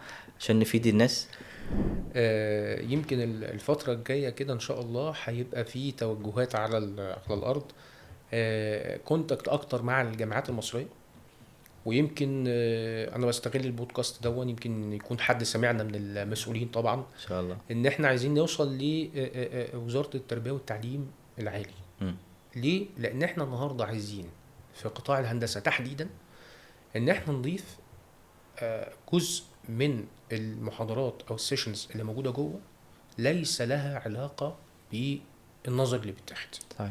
S1: عشان نفيد الناس.
S2: يمكن الفتره الجايه كده ان شاء الله هيبقى في توجهات على الارض، كونتاكت اكتر مع الجامعات المصريه. ويمكن انا بستغل البودكاست ده، يمكن يكون حد سمعنا من المسؤولين طبعا
S1: ان شاء الله،
S2: ان احنا عايزين نوصل لوزاره التربيه والتعليم العالي. ليه؟ لان احنا النهارده عايزين في قطاع الهندسه تحديدا ان احنا نضيف جزء من المحاضرات او السيشنز اللي موجوده جوه ليس لها علاقه بالنظر اللي بيتاخد. طيب.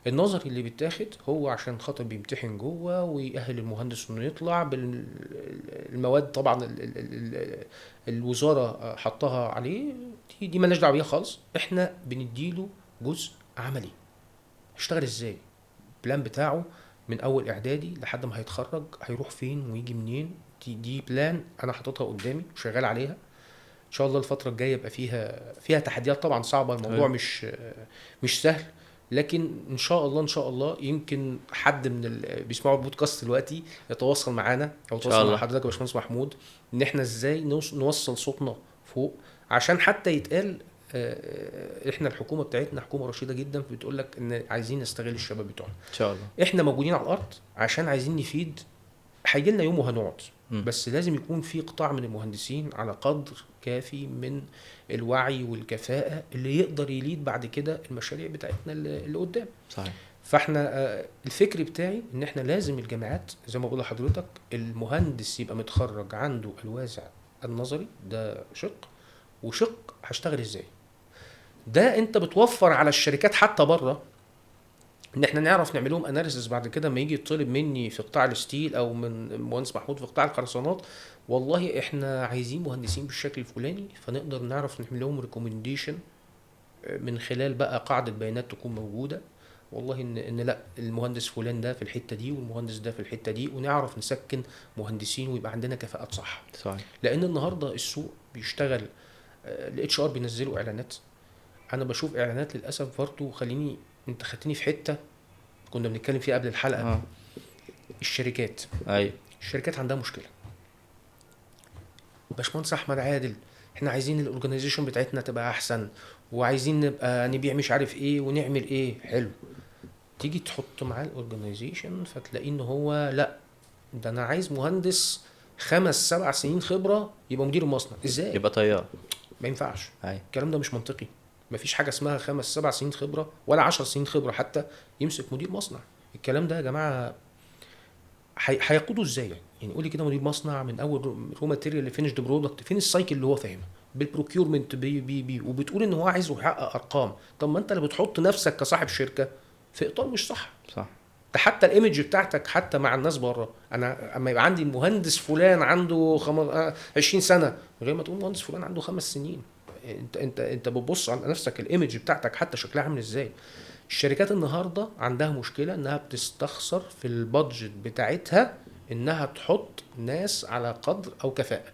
S2: النظر اللي بيتاخد هو عشان خاطر بيمتحن جوه ويأهل المهندس انه يطلع بالمواد طبعا الوزاره حطها عليه، دي مالناش دعوه بيها خالص. احنا بنديله جزء عملي، هيشتغل ازاي، البلان بتاعه من اول اعدادي لحد ما هيتخرج هيروح فين ويجي منين. دي بلان انا حاططها قدامي وشغال عليها. ان شاء الله الفتره الجايه يبقى فيها تحديات طبعا صعبه، الموضوع مش سهل، لكن ان شاء الله يمكن حد من بيسمعوا البودكاست دلوقتي يتواصل معانا او يتواصل مع حضرتك يا باشمهندس محمود ان احنا ازاي نوصل صوتنا فوق، عشان حتى يتقال احنا الحكومه بتاعتنا حكومه رشيده جدا، بتقول لك ان عايزين نستغل الشباب بتوعنا.
S1: ان شاء الله.
S2: احنا موجودين على الارض عشان عايزين نفيد. هيجي لنا يوم وهنقعد،
S1: مم.
S2: بس لازم يكون في قطاع من المهندسين على قدر كافي من الوعي والكفاءه اللي يقدر يليد بعد كده المشاريع بتاعتنا اللي قدام.
S1: صحيح.
S2: فاحنا الفكر بتاعي ان احنا لازم الجامعات زي ما بقول لحضرتك، المهندس يبقى متخرج عنده الوازع النظري، ده شق، وشق هشتغل ازاي. ده انت بتوفر على الشركات حتى بره ان احنا نعرف نعمل لهم اناليسيس بعد كده لما يجي يطلب مني في قطاع الستيل او من مهندس محمود في قطاع الخرسانات، والله احنا عايزين مهندسين بالشكل الفلاني، فنقدر نعرف نعمل لهم ريكومنديشن من خلال بقى قاعدة بيانات تكون موجودة، والله ان لا المهندس فلان ده في الحتة دي والمهندس ده في الحتة دي، ونعرف نسكن مهندسين ويبقى عندنا كفاءات صح.
S1: صحيح.
S2: لان النهارده السوق بيشتغل، الاتش ار بينزلوا اعلانات، انا بشوف اعلانات للاسف برضه. خليني، انت خدتني في حته كنا بنتكلم فيها قبل الحلقه. الشركات،
S1: ايوه
S2: الشركات عندها مشكله. باشمهندس احمد عادل، احنا عايزين الاورجنايزيشن بتاعتنا تبقى احسن، وعايزين نبقى نبيع مش عارف ايه ونعمل ايه. حلو، تيجي تحط معاه الاورجنايزيشن فتلاقيه ان هو لا، ده انا عايز مهندس 5-7 سنين خبره يبقى مدير المصنع. ازاي؟
S1: يبقى طيار.
S2: ما ينفعش.
S1: ايوه
S2: الكلام ده مش منطقي. مفيش حاجه اسمها 5-7 سنين خبره ولا 10 سنين خبره حتى يمسك مدير مصنع. الكلام ده يا جماعه هيقوده ازاي؟ يعني قولي كده، مدير مصنع من اول رو ماتيريال لفينيشد برودكت، فين السايكل اللي هو فاهمها بالبروكيورمنت بي وبتقول ان هو عايزه يحقق ارقام؟ طب ما انت اللي بتحط نفسك كصاحب شركه في اطار مش صح.
S1: صح.
S2: ده حتى الايمج بتاعتك حتى مع الناس بره، انا اما يبقى عندي مهندس فلان عنده 20 سنه، غير ما تقول مهندس فلان عنده 5 سنين. انت بتبص على نفسك، الايمج بتاعتك حتى شكلها عامل ازاي. الشركات النهارده عندها مشكله انها بتستخسر في البادجت بتاعتها انها تحط ناس على قدر او كفاءه.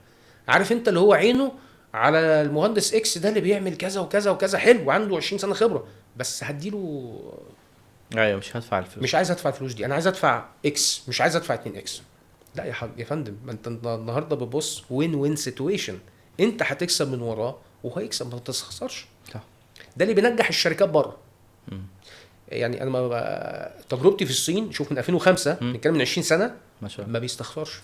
S2: عارف انت اللي هو عينه على المهندس اكس ده اللي بيعمل كذا وكذا وكذا، حلو وعنده 20 سنه خبره، بس هديله.
S1: ايوه مش هدفع الفلوس،
S2: مش عايز ادفع الفلوس دي، انا عايز ادفع اكس، مش عايز ادفع 2 اكس. لا يا فندم، ما انت النهارده بتبص وين وين سيتويشن، انت هتكسب من وراه وهيكسب، ما تستخسرش.
S1: صح.
S2: ده اللي بينجح الشركات بره. يعني انا ما تجربتي في الصين، شوف من 2005 نتكلم من 20 سنه،
S1: ما شاء الله
S2: ما بيستخسرش.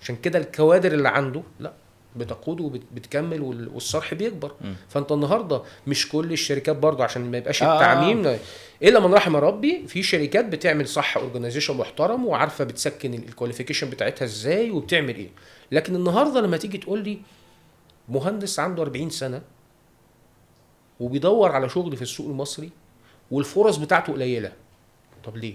S2: عشان كده الكوادر اللي عنده لا بتقود وبتكمل والصرح بيكبر. فانت النهارده مش كل الشركات برضو عشان ما يبقاش التعميم الا من رحم ربي، في شركات بتعمل صح اورجانيزيشن محترم وعارفه بتسكن الكواليفيكيشن بتاعتها ازاي وبتعمل ايه. لكن النهارده لما تيجي تقول لي مهندس عنده 40 سنه وبيدور على شغل في السوق المصري والفرص بتاعته قليله، طب ليه؟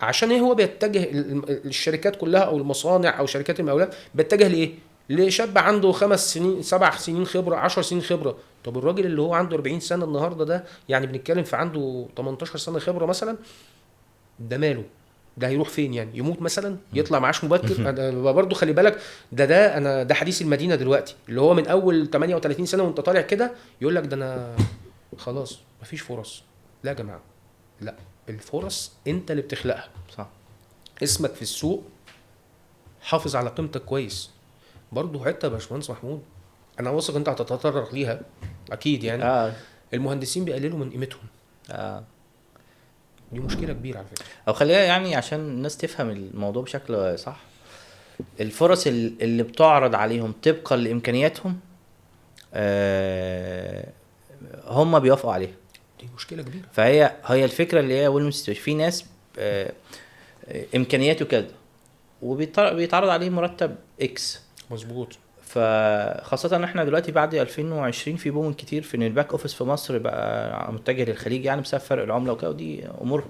S2: عشان ايه هو بيتجه الشركات كلها او المصانع او شركات المقاولات بيتجه لايه؟ لشاب عنده 5 سنين 7 سنين خبره 10 سنين خبره. طب الراجل اللي هو عنده 40 سنه النهارده ده، يعني بنتكلم في عنده 18 سنه خبره مثلا، ده ماله؟ ده هيروح فين يعني؟ يموت مثلا؟ يطلع معاش مبكر؟ برضه خلي بالك، ده حديث المدينه دلوقتي، اللي هو من اول 38 سنه وانت طالع كده يقول لك ده انا خلاص مفيش فرص. لا يا جماعه، لا، الفرص انت اللي بتخلقها.
S1: صح.
S2: اسمك في السوق، حافظ على قيمتك كويس. برضه حته يا باشمهندس محمود، انا واثق انت هتتطرق ليها اكيد يعني. المهندسين بيقللوا من قيمتهم. دي مشكله كبيره على فكره.
S1: او خليها يعني عشان الناس تفهم الموضوع بشكل صح، الفرص اللي بتعرض عليهم طبقا لامكانياتهم هم بيوافقوا عليها.
S2: دي مشكله كبيره.
S1: فهي الفكره اللي هي في ناس امكانياته كده وبيتعرض عليه مرتب اكس.
S2: مظبوط.
S1: فخاصه ان احنا دلوقتي بعد 2020 في بوم كتير في ان الباك اوفيس في مصر بقى متجه للخليج، يعني بسبب فرق العمله وكده، ودي امور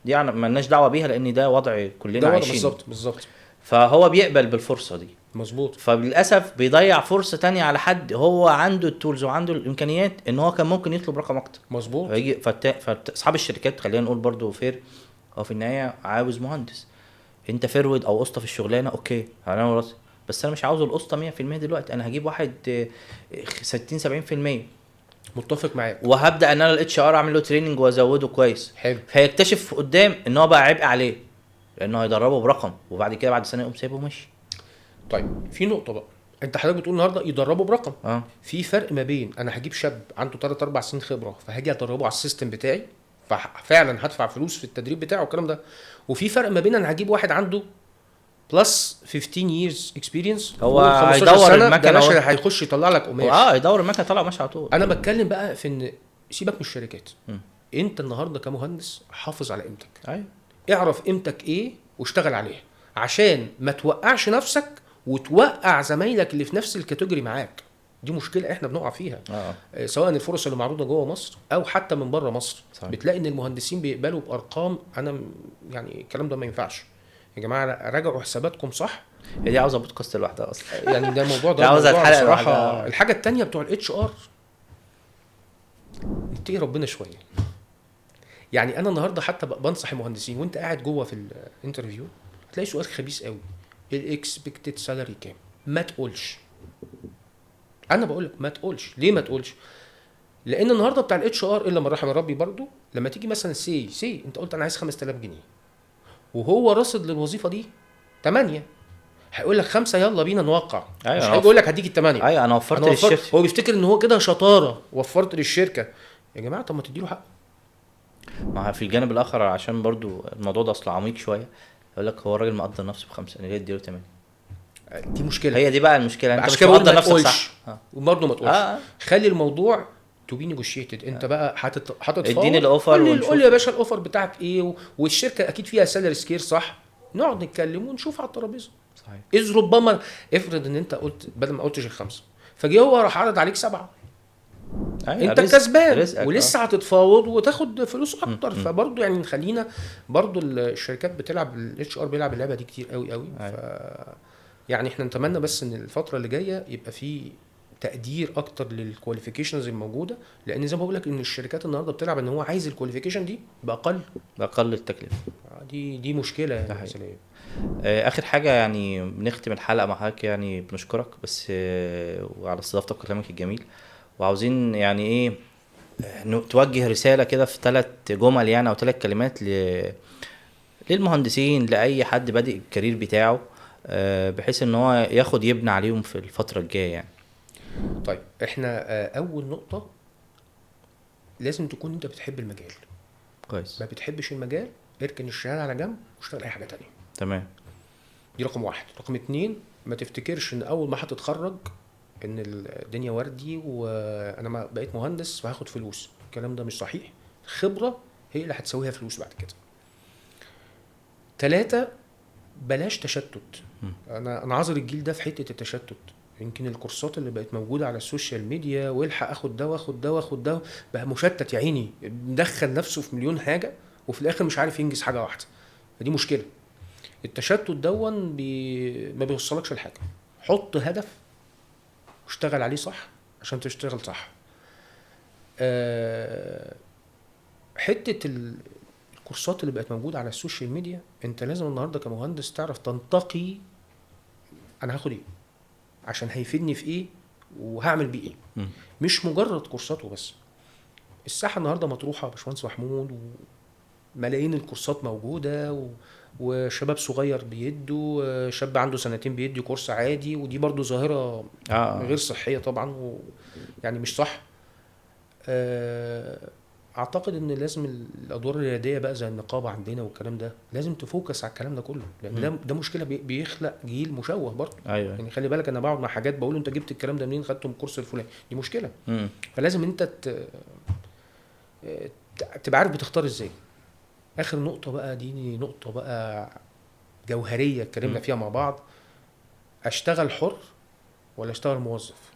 S1: دي يعني مالناش دعوه بيها لان ده وضع كلنا عايشين.
S2: بالظبط.
S1: فهو بيقبل بالفرصه دي.
S2: مظبوط.
S1: فللاسف بيضيع فرصه تانية على حد هو عنده التولز وعنده الامكانيات ان هو كان ممكن يطلب رقم اكتر.
S2: مظبوط.
S1: فيجي فاصحاب الشركات خلينا نقول برضو فير، هو في النهايه عاوز مهندس. انت فرود او قسطه في الشغلانه، اوكي انا وراسي، بس انا مش عاوز القسطه 100% دلوقتي، انا هجيب واحد 60-70%.
S2: متفق معاك.
S1: وهبدا ان انا الاتش ار اعمل له تريننج وازوده كويس.
S2: حلو.
S1: فيكتشف قدام ان هو بقى عبء عليه لانه هيدربه برقم، وبعد كده بعد سنه يقوم سايبه ومشي.
S2: طيب في نقطه بقى، انت حضرتك بتقول النهارده يدربوا برقم.
S1: اه
S2: في فرق ما بين انا هجيب شاب عنده 3 4 سنين خبره فهاجي ادربه على السيستم بتاعي ففعلا هدفع فلوس في التدريب بتاعه والكلام ده، وفي فرق ما بين انا هجيب واحد عنده بلس 15 years experience
S1: هو
S2: 15
S1: هيدور
S2: سنه، ده
S1: المكنه
S2: باشا هيخش يطلع لك قماش.
S1: يدور المكنه طلع ماشي على طول.
S2: انا بتكلم بقى في ان سيبك من الشركات،
S1: م.
S2: انت النهارده كمهندس حافظ على قيمتك،
S1: ايوه
S2: اعرف قيمتك ايه واشتغل عليها عشان ما توقعش نفسك وتوقع زمايلك اللي في نفس الكاتيجوري معاك. دي مشكله احنا بنقع فيها. سواء الفرص اللي معروضه جوه مصر او حتى من بره مصر. صحيح. بتلاقي ان المهندسين بيقبلوا بارقام، انا يعني الكلام ده ما ينفعش يا جماعه، راجعوا حساباتكم صح.
S1: هي دي عاوزه بودكاست لوحدها اصلا.
S2: يعني ده موضوع ده
S1: عاوزه
S2: موضوع
S1: الحلقه
S2: بصراحه
S1: لوحدها.
S2: الحاجه التانية بتوع الاتش ار نتقي ربنا شويه. يعني انا النهارده حتى بنصح المهندسين وانت قاعد جوه في الانترفيو هتلاقي سؤال خبيث قوي، الاكسبكتد سالاري كام؟ ما تقولش. انا بقول لك ما تقولش. ليه ما تقولش؟ لان النهارده بتاع الاتش ار الا من رحم ربي برضو، لما تيجي مثلا سي انت قلت انا عايز 5000 جنيه وهو راصد للوظيفه دي 8، هيقول لك 5 يلا بينا نوقع.
S1: أيوة
S2: مش هيقول لك هديك ال8.
S1: ايوه انا وفرت للشركه.
S2: هو بيفتكر ان هو كده شطاره وفرت للشركه. يا جماعه طب ما تديله حق.
S1: ما في الجانب الاخر عشان برضو الموضوع ده اصلا عميق شويه، يقول لك هو الراجل مقدر نفسه ب5 انا ليه اديله 8؟
S2: دي مشكله.
S1: هي دي بقى المشكله، انت مش
S2: مقدر
S1: مقدر نفسك صح.
S2: وبرضه ما تقولش. خلي الموضوع تو بي نيجوشيتد. انت بقى هتتفاوض،
S1: اديني الاوفر
S2: قول لي يا باشا الاوفر بتاعك ايه، والشركه اكيد فيها سالري سكير صح، نقعد نتكلم ونشوف على الترابيزه.
S1: صحيح.
S2: اذ ربما افرض ان انت قلت بدل ما قلتش ال5 فجي هو راح عرض عليك 7. انت كسبان ولسه هتتفاوض وتاخد فلوس اكتر. فبرضه يعني خلينا برضه الشركات بتلعب الاتش ار بيلعب اللعبه دي كتير قوي قوي. يعني احنا نتمنى بس ان الفتره اللي جايه يبقى في تقدير اكتر للكواليفيكيشنز الموجوده، لان زي ما بقول لك ان الشركات النهارده بتلعب ان هو عايز الكواليفيكيشن دي باقل
S1: التكلفه.
S2: دي مشكله يعني.
S1: اخر حاجه يعني بنختم الحلقه مع حضرتك، يعني بنشكرك بس وعلى استضافتك وكلامك الجميل، وعاوزين يعني ايه توجه رساله كده في 3 جمل يعني او 3 كلمات للمهندسين، لاي حد بادئ الكارير بتاعه، بحيث ان هو ياخد يبني عليهم في الفتره الجايه يعني.
S2: طيب احنا اول نقطه لازم تكون انت بتحب المجال
S1: كويس.
S2: ما بتحبش المجال اركن الشهاده على جنب واشتغل اي حاجه تانية.
S1: تمام.
S2: دي رقم 1. رقم 2 ما تفتكرش ان اول ما هتتخرج ان الدنيا وردي وانا ما بقيت مهندس وهاخد فلوس. الكلام ده مش صحيح. خبره هي اللي هتسويها فلوس بعد كده. 3 بلاش تشتت. انا عذر الجيل ده في حته التشتت. يمكن الكورسات اللي بقت موجوده على السوشيال ميديا والحق اخد ده واخد ده واخد ده بقى مشتت يا عيني، مدخل نفسه في مليون حاجه وفي الاخر مش عارف ينجز حاجه واحده. فدي مشكله. التشتت دون ما بيوصلكش لحاجه. حط هدف واشتغل عليه صح عشان تشتغل صح. حته الكورسات اللي بقت موجوده على السوشيال ميديا، انت لازم النهارده كمهندس تعرف تنتقي انا هاخد ايه عشان هيفيدني في ايه وهعمل بيه ايه. مش مجرد كورسات وبس. الساحه النهارده مطروحه يا باشمهندس محمود، وملايين الكورسات موجوده وشباب صغير بيدوا، شاب عنده 2 سنين بيدي كورس عادي، ودي برضو ظاهره غير صحيه طبعا يعني مش صح. اعتقد ان لازم الادوار الرياديه بقى زي النقابه عندنا والكلام ده لازم تفوكس على الكلام ده كله، لان ده مشكله بيخلق جيل مشوه برضه.
S1: أيوة.
S2: يعني خلي بالك انا بقعد مع حاجات بقول انت جبت الكلام ده منين، خدته من الكورس الفلاني، دي مشكله. فلازم انت تبقى عارف بتختار ازاي. اخر نقطه بقى دي نقطه بقى جوهريه اتكلمنا فيها مع بعض. اشتغل حر ولا اشتغل موظف؟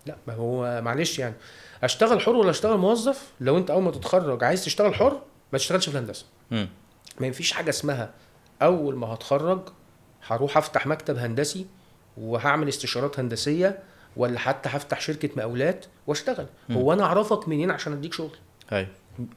S2: لا ما هو معلش يعني اشتغل حر ولا اشتغل موظف. لو انت اول ما تتخرج عايز تشتغل حر ما تشتغلش في الهندسه. ما ينفيش حاجه اسمها اول ما هتخرج هروح افتح مكتب هندسي وهعمل استشارات هندسيه ولا حتى هفتح شركه مقاولات واشتغل. هو انا اعرفك منين عشان اديك شغل؟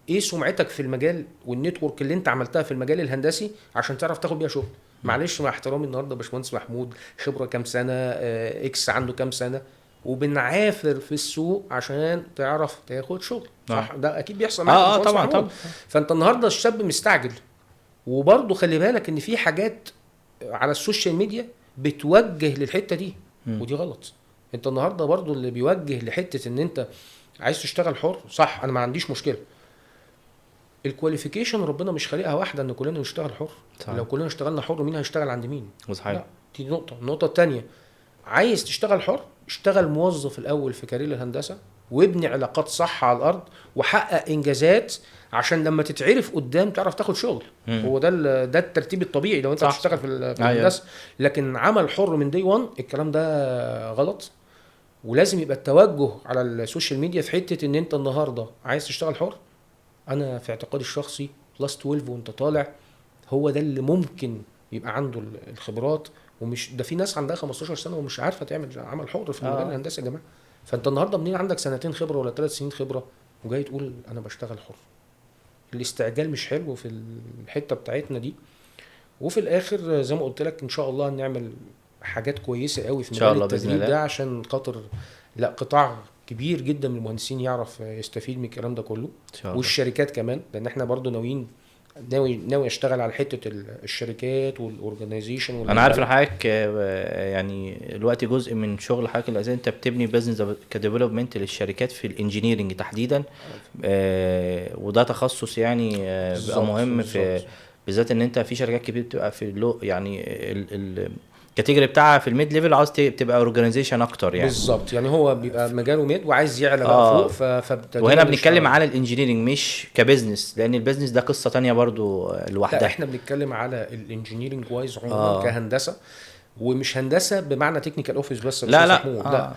S2: ايه سمعتك في المجال والنتورك اللي انت عملتها في المجال الهندسي عشان تعرف تاخد بيها شغل؟ معلش مع احترامي النهارده باشمهندس محمود خبره كام سنه، اكس عنده كام سنه، وبنعافر في السوق عشان تعرف تاخد شغل. صح؟ ده اكيد بيحصل معاك.
S1: طبعا.
S2: فانت النهارده الشاب مستعجل. وبرضه خلي بالك ان في حاجات على السوشيال ميديا بتوجه للحته دي. ودي غلط. انت النهارده برضو اللي بيوجه لحته ان انت عايز تشتغل حر، صح، انا ما عنديش مشكله. الكواليفيكيشن ربنا مش خالقها واحده ان كلنا نشتغل حر.
S1: صحيح.
S2: لو كلنا اشتغلنا حر مين هيشتغل عند مين؟
S1: صحيح.
S2: لا، دي نقطه. النقطه الثانيه، عايز تشتغل حر، اشتغل موظف الاول في كارير الهندسه، وابني علاقات صح على الارض، وحقق انجازات عشان لما تتعرف قدام تعرف تاخد شغل. هو ده الترتيب الطبيعي لو انت
S1: صح.
S2: بتشتغل في الهندسه. لكن عمل حر من دي 1 الكلام ده غلط. ولازم يبقى التوجه على السوشيال ميديا في حته ان انت النهارده عايز تشتغل حر. انا في اعتقادي الشخصي بلس 12 وانت طالع، هو ده اللي ممكن يبقى عنده الخبرات. ومش ده في ناس عندها 15 سنه ومش عارفه تعمل عمل حر في المجال الهندسي يا جماعه. فانت النهارده منين عندك 2 خبره ولا 3 سنين خبره وجاي تقول انا بشتغل حر؟ الاستعجال مش حلو في الحته بتاعتنا دي. وفي الاخر زي ما قلت لك ان شاء الله هنعمل حاجات كويسه قوي في مجال التدريب ده، عشان خاطر لا قطاع كبير جدا من المهندسين يعرف يستفيد من الكلام ده كله، والشركات كمان، لان احنا برضو ناوي اشتغل على حته الشركات والاورجنايزيشن.
S1: انا عارف ان حضرتك يعني الوقت جزء من شغل حضرتك الاساسي انت بتبني بزنس كديفلوبمنت للشركات في الانجينيرنج تحديدا، وده تخصص يعني بيبقى مهم في بالذات ان انت في شركات كبيره بتبقى في يعني الكاتيجوري بتاعها في الميد ليفل، عاوز تبقى اورجانيزيشن اكتر يعني.
S2: بالظبط، يعني هو بيبقى مجاله ميد وعايز يعلى بقى فوق.
S1: وهنا بنتكلم على الانجينيرنج مش كبزنس، لان البزنس ده قصه تانية برضو لوحدها.
S2: لا، احنا بنتكلم على الانجينيرنج وايز عموما كهندسه، ومش هندسه بمعنى تكنيكال اوفيس بس. لا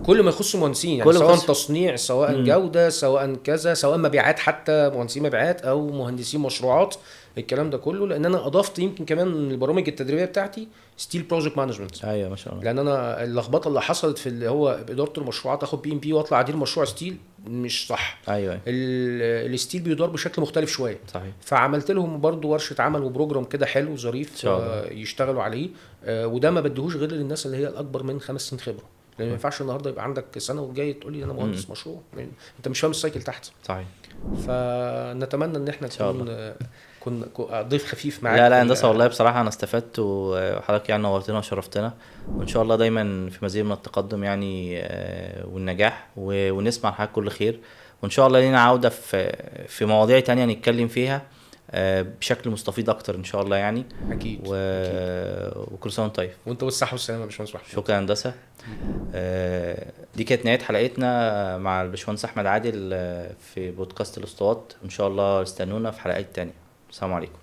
S2: كل ما يخص مهندسين يعني، سواء تصنيع، سواء جوده، سواء كذا، سواء مبيعات، حتى مهندسين مبيعات او مهندسين مشروعات، الكلام ده كله. لان انا اضفت يمكن كمان البرامج التدريبيه بتاعتي ستيل بروجكت مانجمنت.
S1: ايوه ما شاء الله.
S2: لان انا اللخبطه اللي حصلت في اللي هو اداره المشروعات، اخد PMP واطلع ادير مشروع ستيل، مش صح.
S1: ايوه
S2: الستيل بيدار بشكل مختلف شويه.
S1: صحيح.
S2: فعملت لهم برضو ورشه عمل وبروجرام كده حلو ظريف يشتغلوا عليه. وده ما بديهوش غير للناس اللي هي الاكبر من 5 سنين خبره، لان ما ينفعش النهارده يبقى عندك سنه وجاي تقول لي انا مهندس مشروع، انت مش فاهم السايكل تحت.
S1: صحيح.
S2: فنتمنى ان احنا كنا ضيف خفيف معاك.
S1: لا هندسه والله بصراحه انا استفدت، وحضرتك يعني نورتنا وشرفتنا، وان شاء الله دايما في مزيد من التقدم يعني والنجاح، ونسمع حضرتك كل خير، وان شاء الله لينا عوده في مواضيع تانية نتكلم فيها بشكل مستفيض اكتر ان شاء الله يعني.
S2: اكيد.
S1: وكل سنه وانت طيب.
S2: وانت بالصحه والسلامه يا باشمهندس محمود.
S1: شكرا هندسه. دي كانت نهايه حلقتنا مع الباشمهندس احمد عادل في بودكاست الاسطوات. ان شاء الله استنونا في حلقات تانية. السلام عليكم.